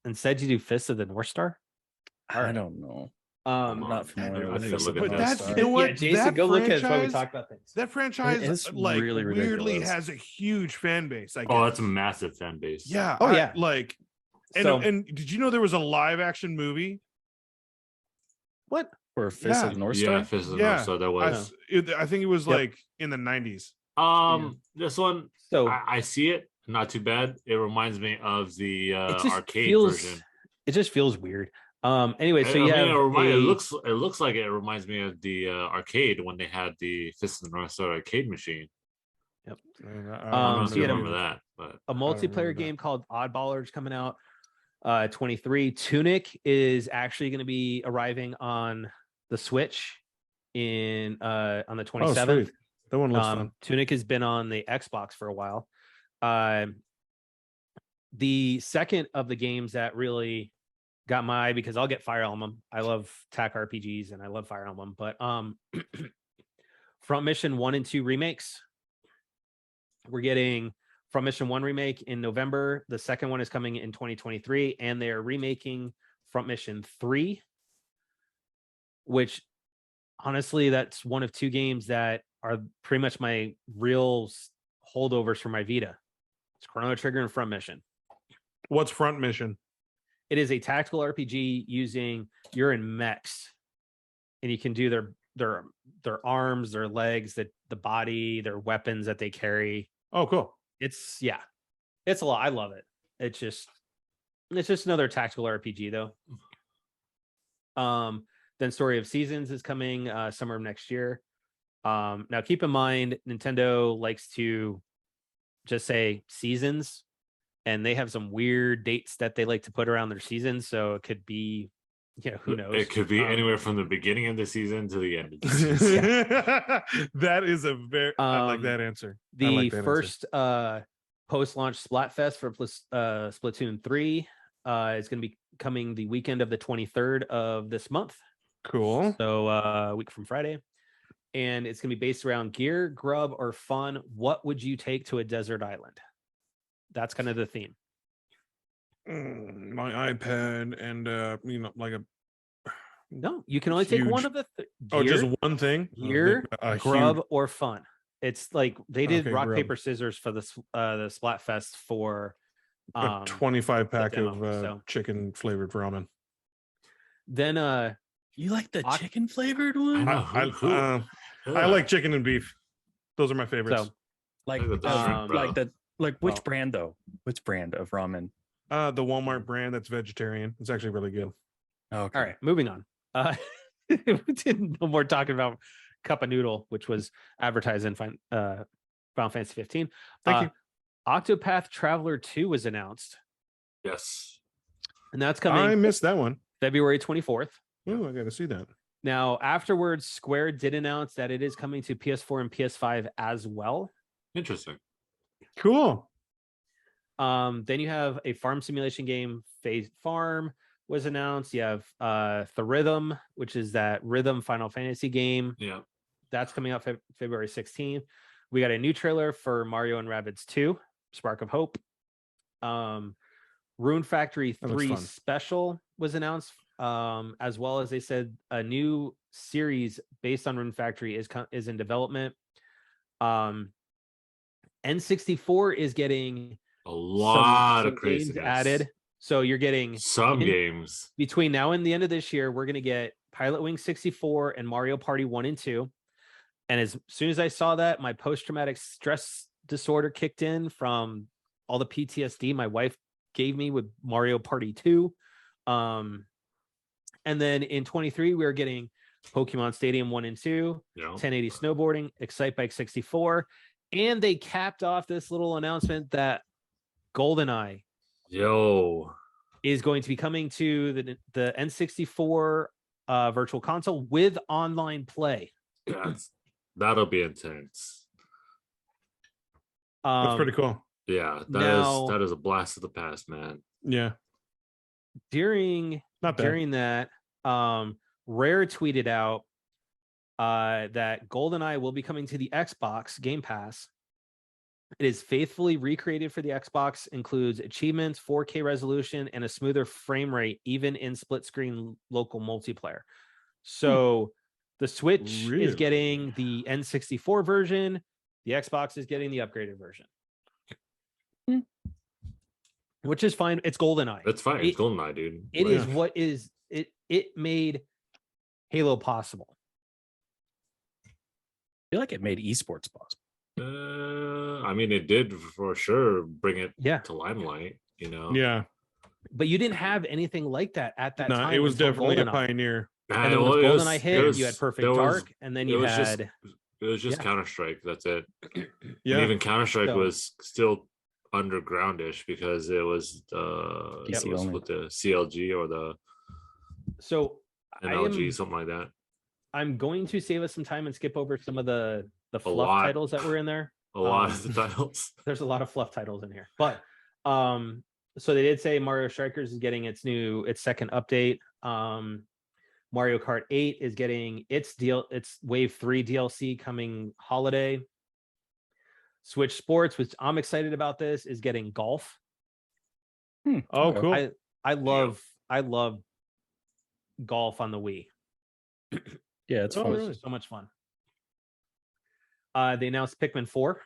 instead you do Fists of the North Star? I don't know. Um, I'm not familiar I with need to this. look at But that that's stuff. you know what? yeah, Jason, that go look at it while we franchise- talk about things. That franchise It's like really weirdly ridiculous. has a huge fan base. I guess. Oh, that's a massive fan base. Yeah. Oh, yeah. Like And did you know there was a live action movie? What? Or Fist Yeah. of the North Yeah, Star. Fist of the North Star. That was. I think it was Yep. like in the 90s. This one, So I see it. Not too bad. It reminds me of the it just arcade feels. version. It just feels weird. Anyway, so I you mean, have it looks like it reminds me of the arcade when they had the Fist of the North Star arcade machine. Yep. I don't know so if you you had remember that, but a remember multiplayer that. game called Oddballers coming out 23. Tunic is actually going to be arriving on the Switch on the 27th. Sweet. That one looks fun. Tunic has been on the Xbox for a while. The second of the games that really got my eye, because I'll get Fire Emblem. I love TAC RPGs and I love Fire Emblem, but Front Mission 1 and 2 remakes. We're getting Front Mission 1 remake in November. The second one is coming in 2023, and they're remaking Front Mission 3, which honestly, that's one of two games that are pretty much my real holdovers for my Vita. It's Chrono Trigger and Front Mission. What's Front Mission? It is a tactical RPG using you're in mechs, and you can do their arms, their legs, the body, their weapons that they carry. Oh, cool. It's a lot. I love it. It's just another tactical RPG though. Then Story of Seasons is coming summer of next year. Now keep in mind, Nintendo likes to just say seasons, and they have some weird dates that they like to put around their seasons. So it could be, who knows? it could be anywhere from the beginning of the season to the end of the season. That is a very I like that answer. I The like that first post-launch Splatfest for Splatoon 3 is going to be coming the weekend of the 23rd of this month. Cool. So a week from Friday. And it's going to be based around gear, grub, or fun. What would you take to a desert island? That's kind of the theme. My iPad and like a No, you can only take one huge- of the just gear, one thing. gear, A grub, huge- or fun. It's like they did Okay, rock, grub. paper, scissors for the Splatfest for a 25 pack demo, of so. chicken flavored ramen. Then You like the Oc- chicken flavored I one? know. I like chicken and beef. Those are my favorites. so Like Look at the shrimp, bro. which Well- brand though? Which brand of ramen? The Walmart brand that's vegetarian. It's actually really good. Okay. all right, moving on. We did no more talking about Cup of Noodle, which was advertised in Final Fantasy 15. Thank you. Octopath Traveler 2 was announced, Yes. and that's coming I missed that one. February 24th. Oh, I got to see that. Now, afterwards, Square did announce that it is coming to PS4 and PS5 as well. Interesting. Cool. Then you have a farm simulation game, Phase Farm was announced. You have The Rhythm, which is that Rhythm Final Fantasy game. Yeah. That's coming out February 16th. We got a new trailer for Mario and Rabbids 2, Spark of Hope. Rune Factory That looks 3 fun. Special was announced, as well as they said a new series based on Rune Factory is in development. N64 is getting A lot some of crazy games added. So you're getting Some games. between now and the end of this year, we're going to get Pilot Wing 64 and Mario Party 1 and 2. And as soon as I saw that, my post-traumatic stress disorder kicked in from all the PTSD my wife gave me with Mario Party 2. And then in 23, we're getting Pokemon Stadium 1 and 2, Yeah. 1080 snowboarding, Excite Bike 64. And they capped off this little announcement that GoldenEye Yo. is going to be coming to the N64 virtual console with online play. That'll be intense. That's pretty cool. Yeah, now- that is a blast of the past, man. Yeah. During Not bad. during that, Rare tweeted out that GoldenEye will be coming to the Xbox Game Pass. It is faithfully recreated for the Xbox, includes achievements, 4K resolution, and a smoother frame rate, even in split screen local multiplayer. So the Switch Really? is getting the N64 version, the Xbox is getting the upgraded version. which is fine. It's GoldenEye. That's fine. It's GoldenEye, dude. It Like- is what is it. It made Halo possible. I feel like it made esports possible. I mean, it did for sure bring it Yeah, to limelight. You know. Yeah. but you didn't have anything like that at that No, time. it was until definitely a GoldenEye. pioneer. And then well, when it was- GoldenEye it hit, was- you had Perfect there was- Dark, and then it you was had It was just Yeah. Counter Strike. That's it. Yeah. And even Counter Strike So- was still undergroundish because it was PC it was only. with the CLG or the so. NLG, something like that. I'm going to save us some time and skip over some of the fluff lot. titles that were in there. A lot of the titles. There's a lot of fluff titles in here, but so they did say Mario Strikers is getting its second update. Mario Kart 8 is getting its Wave 3 DLC coming holiday. Switch Sports, which I'm excited about, this is getting golf. Oh, Okay. cool. I love golf on the Wii. Yeah, it's Oh, fun. really? It's so much fun. They announced Pikmin 4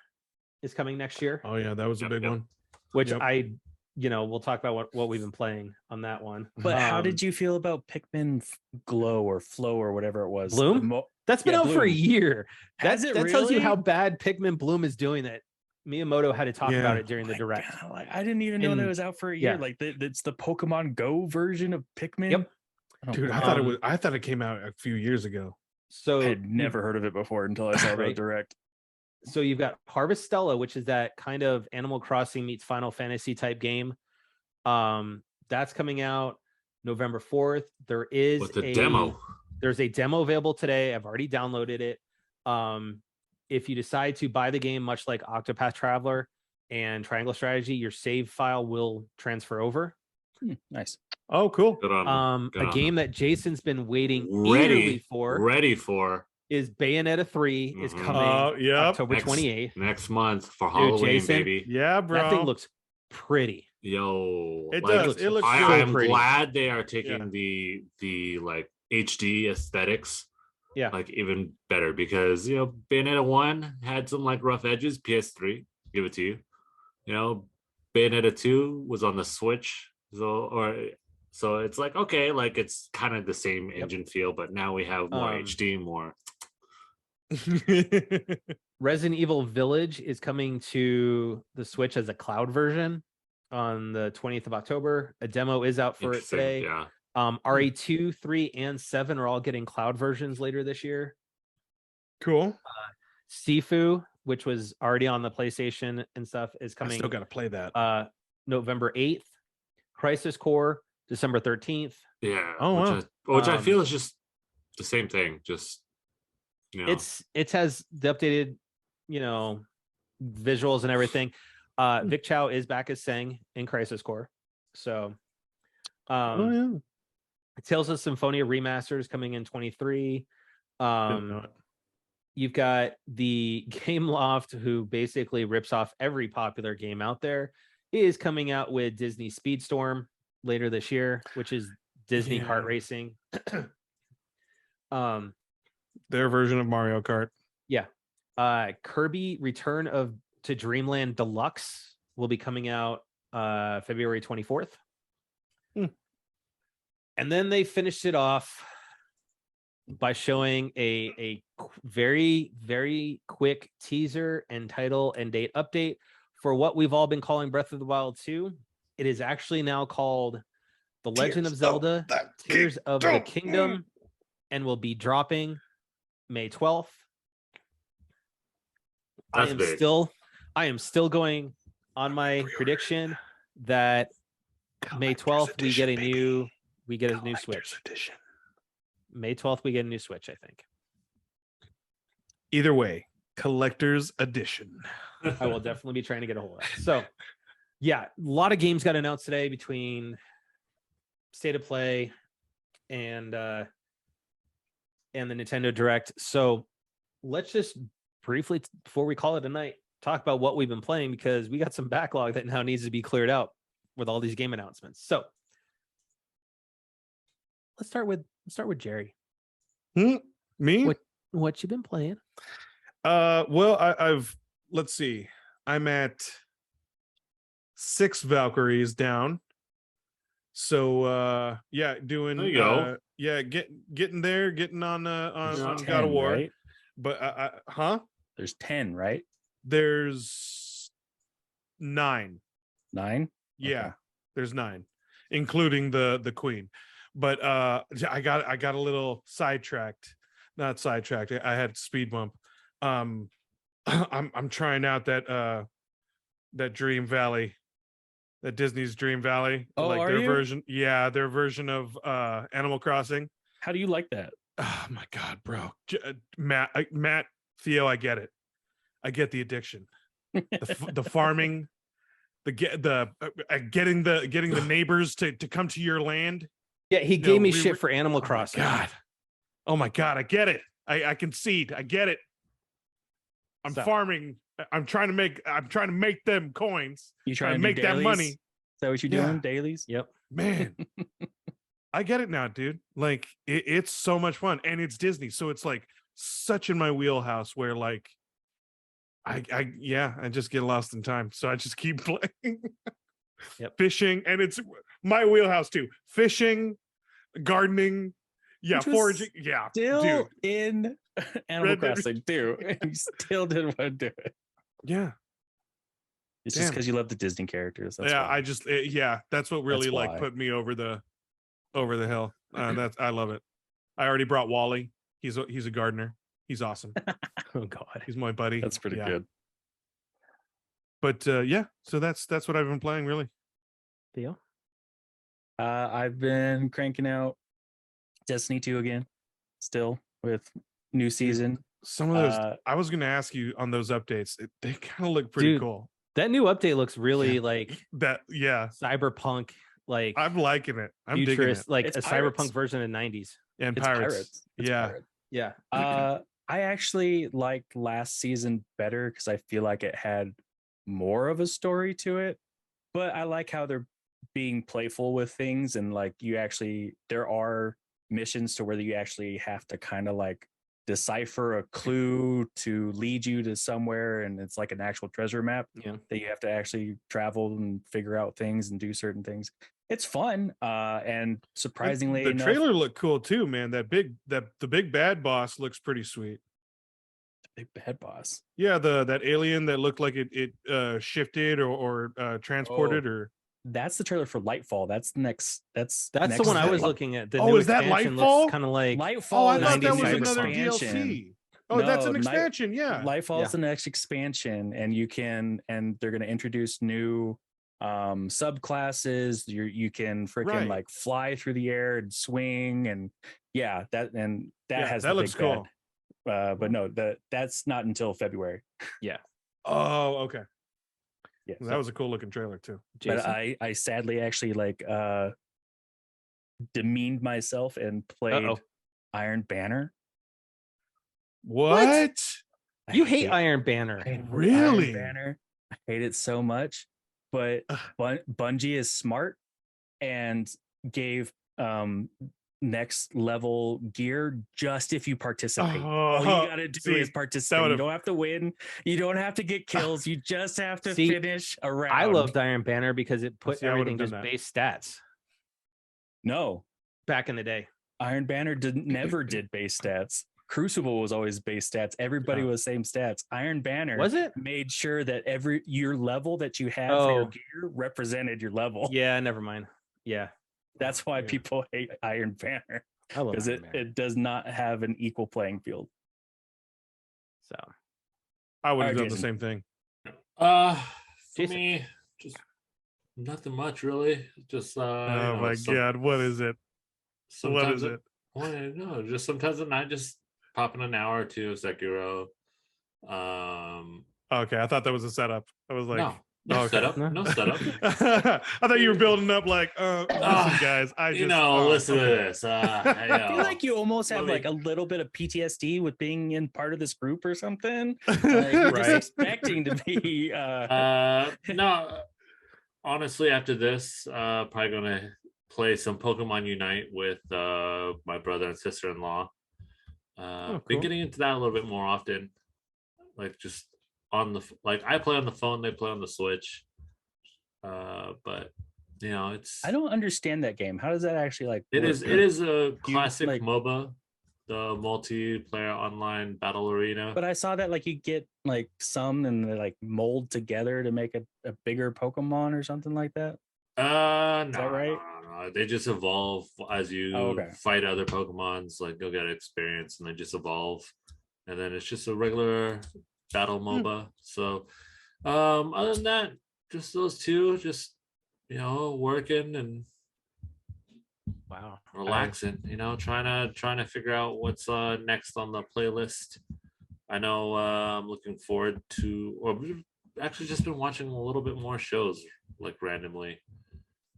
is coming next year, Oh yeah, that was a Yep, big yep. one. which Yep. we'll talk about what we've been playing on that one. But how Um, did you feel about Pikmin Glow or Flow or whatever it was? Bloom? That's been Yeah, out for a Bloom. year. Has that it that tells you really? how bad Pikmin Bloom is doing it. Miyamoto had to talk Yeah. about it during the My direct. God, like, I didn't even know that And- it was out for a year. yeah. Like it's the Pokemon Go version of Pikmin. Yep. Oh, Dude, I wow. thought I thought it came out a few years ago. So I had never heard of it before until I saw the Right. direct. So you've got Harvestella, which is that kind of Animal Crossing meets Final Fantasy type game. That's coming out November 4th. There is With the demo. There's a demo available today. I've already downloaded it. If you decide to buy the game, much like Octopath Traveler and Triangle Strategy, your save file will transfer over. Nice. Oh, cool. Good on good A on game that Jason's been waiting ready eagerly for for is Bayonetta 3 is Mhm. coming Oh, yep. October Next- 28th. next month for Dude, Halloween, Jason, baby. Yeah, bro. That thing looks pretty. Yo, It like, does. It looks I, so I'm pretty. glad they are taking Yeah. the like HD aesthetics, Yeah. like even better because Bayonetta 1 had some like rough edges. PS3, give it to you. Bayonetta 2 was on the Switch, so it's like okay, like it's kind of the same engine feel, but now we have more HD, more. Resident Evil Village is coming to the Switch as a cloud version on the 20th of October. A demo is out for it Interesting, today. yeah. RE2, 3, and 7 are all getting cloud versions later this year. Cool. Sifu, which was already on the PlayStation and stuff, is I coming still got to play that. November 8th. Crisis Core, December 13th. Yeah. Oh, which I Um, feel is just the same thing. Just It has the updated, visuals and everything. Vic Chow is back as Sang in Crisis Core. So Oh yeah. Tales of Symphonia remasters coming in 23. Didn't know it. You've got the Game Loft, who basically rips off every popular game out there, is coming out with Disney Speedstorm later this year, which is Disney kart Yeah. racing. Their version of Mario Kart. Kirby Return to Dreamland Deluxe will be coming out February 24th. And then they finished it off by showing a very, very quick teaser and title and date update for what we've all been calling Breath of the Wild 2. It is actually now called The Legend of Zelda Tears of the Kingdom and will be dropping May 12th. That's big. I am still going on my prediction that May 12th we get a new Switch. Edition. May 12th we get a new Switch, I think. Either way, collector's edition. I will definitely be trying to get a hold of that. So, yeah, a lot of games got announced today between State of Play and the Nintendo Direct. So, let's just briefly, before we call it a night, talk about what we've been playing, because we got some backlog that now needs to be cleared out with all these game announcements. So, let's start with Jerry. Me? What you been playing? Well, I've let's see. I'm at 6 Valkyries down. So yeah, doing There you go. yeah, getting there, getting on There's on 10, God of War. right? But There's 10, right? there's 9. 9. Yeah, Okay. there's 9, including the queen. But I got a little sidetracked. Not sidetracked. I had speed bump. I'm trying out that Dream Valley, that Disney's Dream Valley. Oh, like are their you? version, yeah, their version of Animal Crossing. How do you like that? Oh my god, bro. Matt, Theo, I get it. I get the addiction. The farming, getting the neighbors to come to your land. Yeah, he You gave know, me shit for Animal Oh my Crossing. god. Oh my god, I get it. I concede. I get it. I'm So- farming. I'm trying to make them coins. You Trying to do make that dailies? money. Is that what you're Yeah. doing? Dailies? Yep. Man. I get it now, dude. Like it's so much fun, and it's Disney, so it's like such in my wheelhouse where like I just get lost in time, so I just keep playing. Yep. Fishing, and it's my wheelhouse too. Fishing, gardening, yeah, Which was foraging, yeah, Still dude, in Animal Red Dead- Crossing too. And you still didn't want to do it. yeah, It's just Damn. because you love the Disney characters. That's yeah. why. Yeah, that's what really That's like why. put me over the hill. I love it. I already brought Wally. He's a gardener. He's awesome. Oh god. He's my buddy. That's pretty Yeah. good. But yeah, so that's what I've been playing really. Theo? I've been cranking out Destiny 2 again, still with new season. Some of those Uh, I was going to ask you on those updates. They kind of look pretty Dude, cool. That new update looks really like That yeah, cyberpunk, like I'm liking it. I'm digging it. futurist, like It's a pirates. cyberpunk version of the 90s. And It's pirates. It's Yeah. Pirates. Yeah. I actually liked last season better because I feel like it had more of a story to it. But I like how they're being playful with things, and like there are missions to where you actually have to kind of like decipher a clue to lead you to somewhere, and it's like an actual treasure map Yeah. that you have to actually travel and figure out things and do certain things. It's fun, and surprisingly the enough, trailer looked cool too, man. The big bad boss looks pretty sweet. big bad boss. Yeah, that alien that looked like it shifted or transported Oh. or That's the trailer for Lightfall. That's the next. That's That's next the one I was step. looking at. The Oh, new is that expansion Lightfall? looks kind of like Lightfall. Oh, I is thought the that was new another expansion. DLC. Oh, that's an No, expansion, yeah. Lightfall's Yeah. the next expansion, and they're going to introduce new subclasses. You can freaking Right. like fly through the air and swing, and that Yeah, has that the looks big cool. bad. But no, that's not until February. Oh, okay. Yeah, That was a cool looking trailer too. but Jason. I sadly actually like demeaned myself and played Uh-oh. Iron Banner. What? I You hate Iron Banner. I hate Really? Iron Banner. I hate it so much. But Bungie is smart and gave next level gear just if you participate. All you gotta do is participate. You would've- don't have to win. You don't have to get kills. You just have to See, finish a round. I loved Iron Banner because it put See, I would've everything done just that. base stats No, back in the day. Iron Banner never did base stats. Crucible was always base stats. Everybody Yeah. was same stats. Iron Banner Was it? made sure that your level that you had for your Oh. gear represented your level. Yeah, never mind. Yeah. That's why Yeah. people hate Iron Banner, I love because Iron Banner. it does not have an equal playing field. So I would All have right, done the Jason. same thing. For Jason. me, just nothing much really. Just Oh my god, what is it? What is it? Well, no, just sometimes at night, just popping an hour or two of Sekiro. Okay, I thought that was a setup. I was like, No okay. setup. No. No setup. I thought you were building up like, listen, guys, I just Listen to okay. this. I feel like you almost have Let me- like a little bit of PTSD with being in part of this group or something. Like, you're just Right. expecting to be. No, honestly, after this, probably gonna play some Pokemon Unite with my brother and sister-in-law. Been cool. getting into that a little bit more often, like just on the I play on the phone, they play on the Switch. But you know, it's I don't understand that game. How does that actually like? it work? is it is a classic like- MOBA, the multiplayer online battle arena. But I saw that like you get like some and they like mold together to make a bigger Pokemon or something like that. No, that right? no. They just evolve as you okay. fight other Pokemons. Like you'll get experience, and they just evolve, and then it's just a regular battle MOBA. So, other than that, just those two, just working and Wow. relaxing. Trying to figure out what's next on the playlist. I know I'm looking forward to, or we've actually just been watching a little bit more shows, like randomly,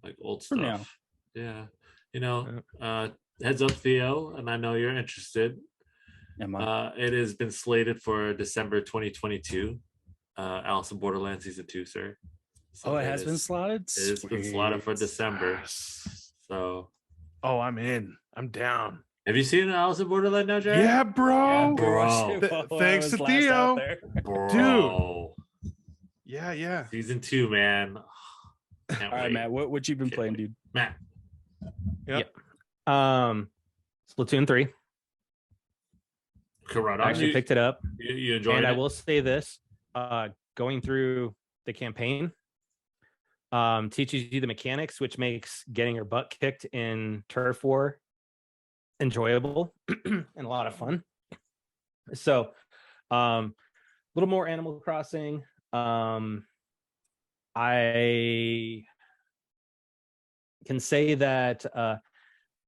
like old For now. stuff. Yeah, heads up, Theo, and I know you're interested. Am I? It has been slated for December 2022. Alice in Borderland season 2, sir. So It has been slotted. It has been slotted for December. Yes. So, I'm in. I'm down. have you seen Alice in Borderland now, Jay? Yeah, bro. bro. Thanks to Theo. Bro. Yeah. Season 2, man. Can't All right, wait. Matt. What you been Can't playing, wait. dude? Matt. Splatoon 3. Correct. I actually picked it up. You enjoyed And it? I will say this, going through the campaign teaches you the mechanics, which makes getting your butt kicked in turf war enjoyable and a lot of fun. So a little more Animal Crossing. I can say that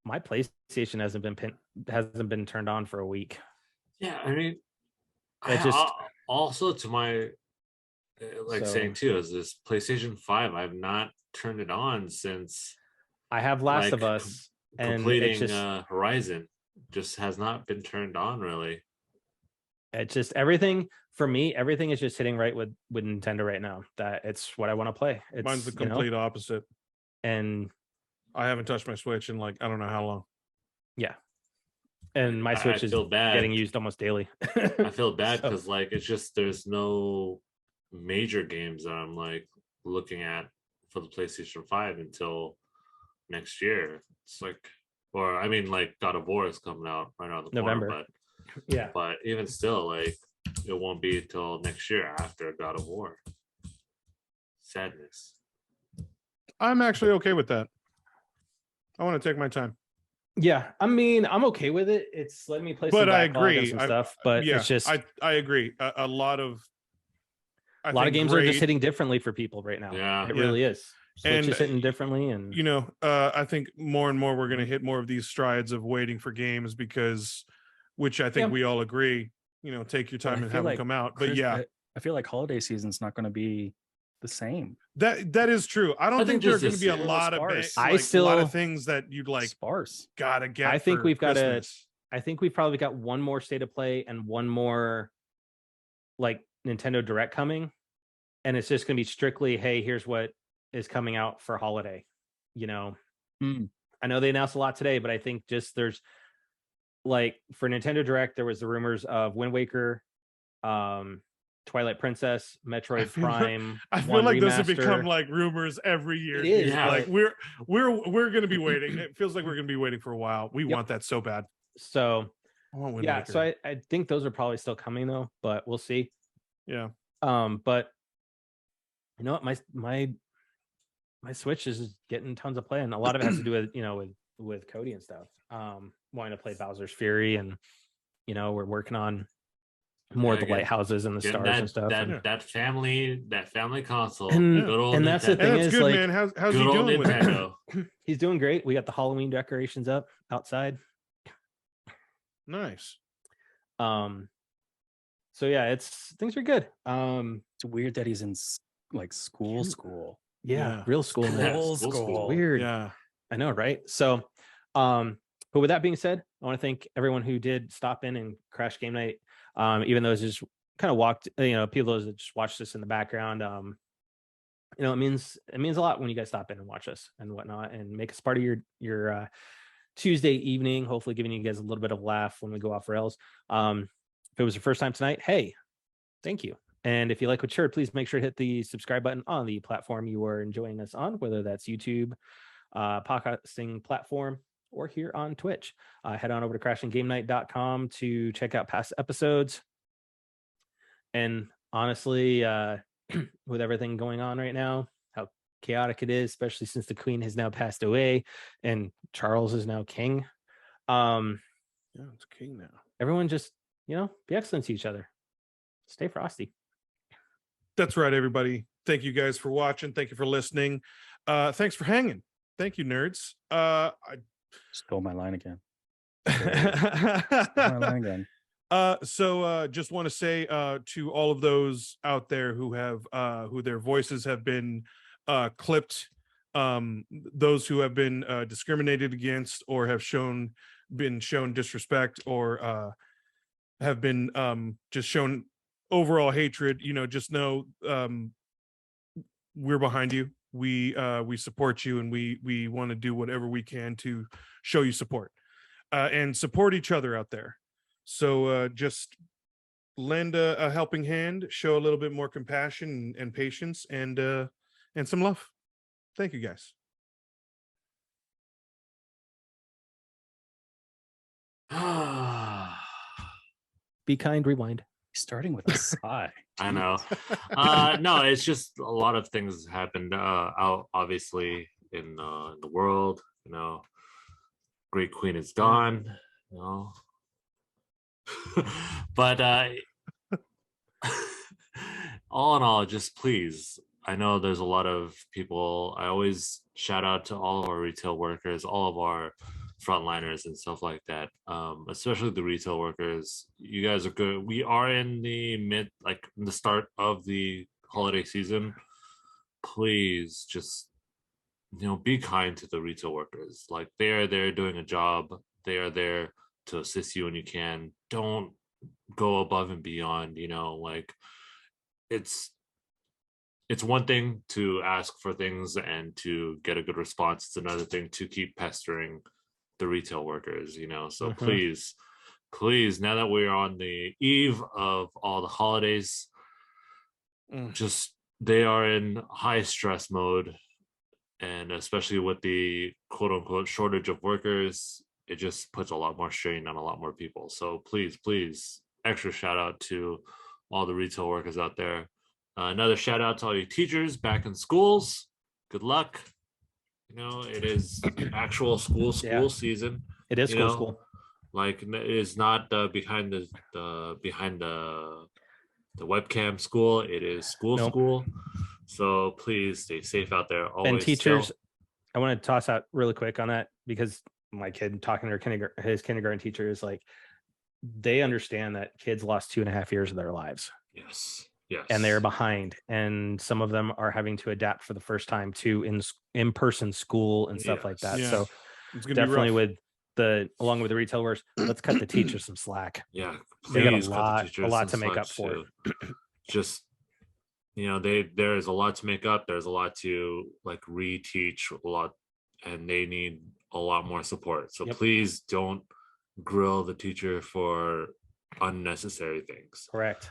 my PlayStation hasn't been turned on for a week. Yeah, I mean, It also to my saying So- too is this PlayStation 5. I've not turned it on since I have Last like, of Us, and completing it's just Horizon. Just has not been turned on really. it's just everything for me. Everything is just hitting right with Nintendo right now. That it's what I want to play. It's Mine's the complete opposite. and I haven't touched my Switch in like I don't know how long. my Switch is feel bad. getting used almost daily. I feel bad So- because it's just there's no major games that I'm like looking at for the PlayStation 5 until next year. It's like, or I mean, like God of War is coming out right around the November. corner, Yeah. but even still, like it won't be until next year after God of War. Sadness. I'm actually okay with that. I want to take my time. Yeah, I mean, I'm okay with it. It's letting me play But some I backlog and agree. some stuff, but yeah, it's just I agree. A lot of a lot of games are just hitting differently for people right now. Yeah. It really is. Switch And, is hitting differently, and I think more and more we're going to hit more of these strides of waiting for games because, which I think Yeah. we all agree, take your time I and feel have them like come out. But yeah, I feel like holiday season's not going to be the same. that is true. I don't I think think there are just going to be a this lot of sparse. I a lot still- of things that you'd like Sparse. gotta get. I think for we've got to. Christmas. I think we've probably got one more state of play and one more like Nintendo Direct coming, and it's just going to be strictly, hey, here's what is coming out for holiday. Mm. I know they announced a lot today, but I think just there's like for Nintendo Direct, there was the rumors of Wind Waker, Twilight Princess, Metroid feel like- Prime. I feel 1 like those have become remaster. like rumors every year. It is, dude. Yeah. Like we're gonna be waiting. It feels like we're gonna be waiting for a while. We Yep. want that so bad. So I want Wind yeah, Waker. so I think those are probably still coming though, but we'll see. yeah. But you know what, my Switch is just getting tons of play, and a lot of it has to do with with Cody and stuff. Wanting to play Bowser's Fury, and we're working on more of the Yeah, lighthouses and the Getting stars and stuff. that family console. And- good old and that's the Nintendo. thing And that's is, good, like, man. How's he Good old doing with it? Nintendo. He's doing great. We got the Halloween decorations up outside. Nice. So yeah, things are good. It's weird that he's in like school. Yeah, Yeah. real school. Yeah, man. school. Weird. Yeah. I know, right? So, but with that being said, I want to thank everyone who did stop in and crash game night. Even those just kind of walked, people that just watched this in the background. It means a lot when you guys stop in and watch us and whatnot, and make us part of your Tuesday evening. Hopefully, giving you guys a little bit of laugh when we go off rails. If it was your first time tonight, hey, thank you. And if you like what you heard, please make sure to hit the subscribe button on the platform you are enjoying us on, whether that's YouTube, podcasting platform, or here on Twitch. Head on over to crashinggamenight.com to check out past episodes. And honestly, with everything going on right now, how chaotic it is, especially since the Queen has now passed away and Charles is now king. Yeah, it's king now. Everyone just, be excellent to each other. Stay frosty. That's right, everybody. Thank you guys for watching. Thank you for listening. Thanks for hanging. Thank you, nerds. I Stole my line again. Stole my line again. So just want to say to all of those out there who have who their voices have been clipped, those who have been discriminated against or have been shown disrespect or have been just shown overall hatred, just know we're behind you. We support you, and we want to do whatever we can to show you support and support each other out there. So just lend a helping hand, show a little bit more compassion and patience, and some love. Thank you, guys. Be kind, rewind. Starting with a sigh. I know. No, it's just a lot of things happened out obviously in the world. Great Queen is gone. But all in all, just please, I know there's a lot of people. I always shout out to all of our retail workers, all of our frontliners and stuff like that, especially the retail workers. You guys are good. We are in the start of the holiday season. Please just be kind to the retail workers. Like, they are there doing a job. They are there to assist you when you can. Don't go above and beyond. It's one thing to ask for things and to get a good response. It's another thing to keep pestering the retail workers, so please, now that we're on the eve of all the holidays, just, they are in high stress mode, and especially with the quote unquote shortage of workers, it just puts a lot more strain on a lot more people. So please, extra shout out to all the retail workers out there. Another shout out to all you teachers back in schools. Good luck. It is actual school season. It is school. Like, it is not behind the webcam school. It is school. So please stay safe out there. Always. And teachers, I want to toss out really quick on that, because my kid talking to his kindergarten teacher is like, they understand that kids lost 2.5 years of their lives. Yes. And they're behind, and some of them are having to adapt for the first time to in-person school and stuff like that. Yeah. So It's gonna definitely be rough. along with the retail workers, let's cut the teachers some slack. Yeah, They got please cut the a lot teachers to some make up slack for. too. Just, there is a lot to make up. There's a lot to reteach a lot, and they need a lot more support. So please don't grill the teacher for unnecessary things. Correct.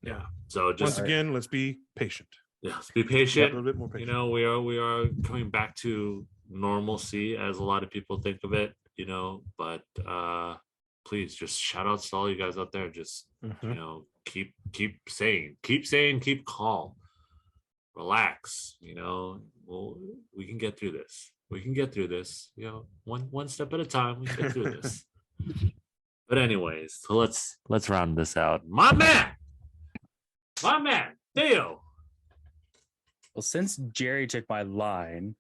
Yeah. So just Once again, let's be patient. Yes, be patient. A little bit more patient. We are coming back to normalcy, as a lot of people think of it. But please, just shout out to all you guys out there. Just keep saying, keep calm, relax. We can get through this. One step at a time. We can get through this. But anyways, so let's round this out. My man, Theo. Well, since Jerry took my line,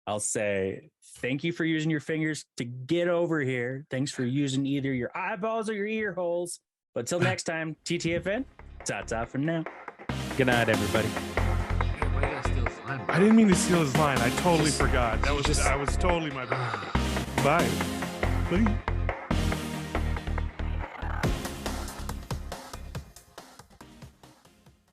I'll say thank you for using your fingers to get over here. Thanks for using either your eyeballs or your ear holes. But till next time, TTFN, ta-ta for now. Good night, everybody. I didn't mean to steal his line. I totally forgot. That was totally my bad. Bye.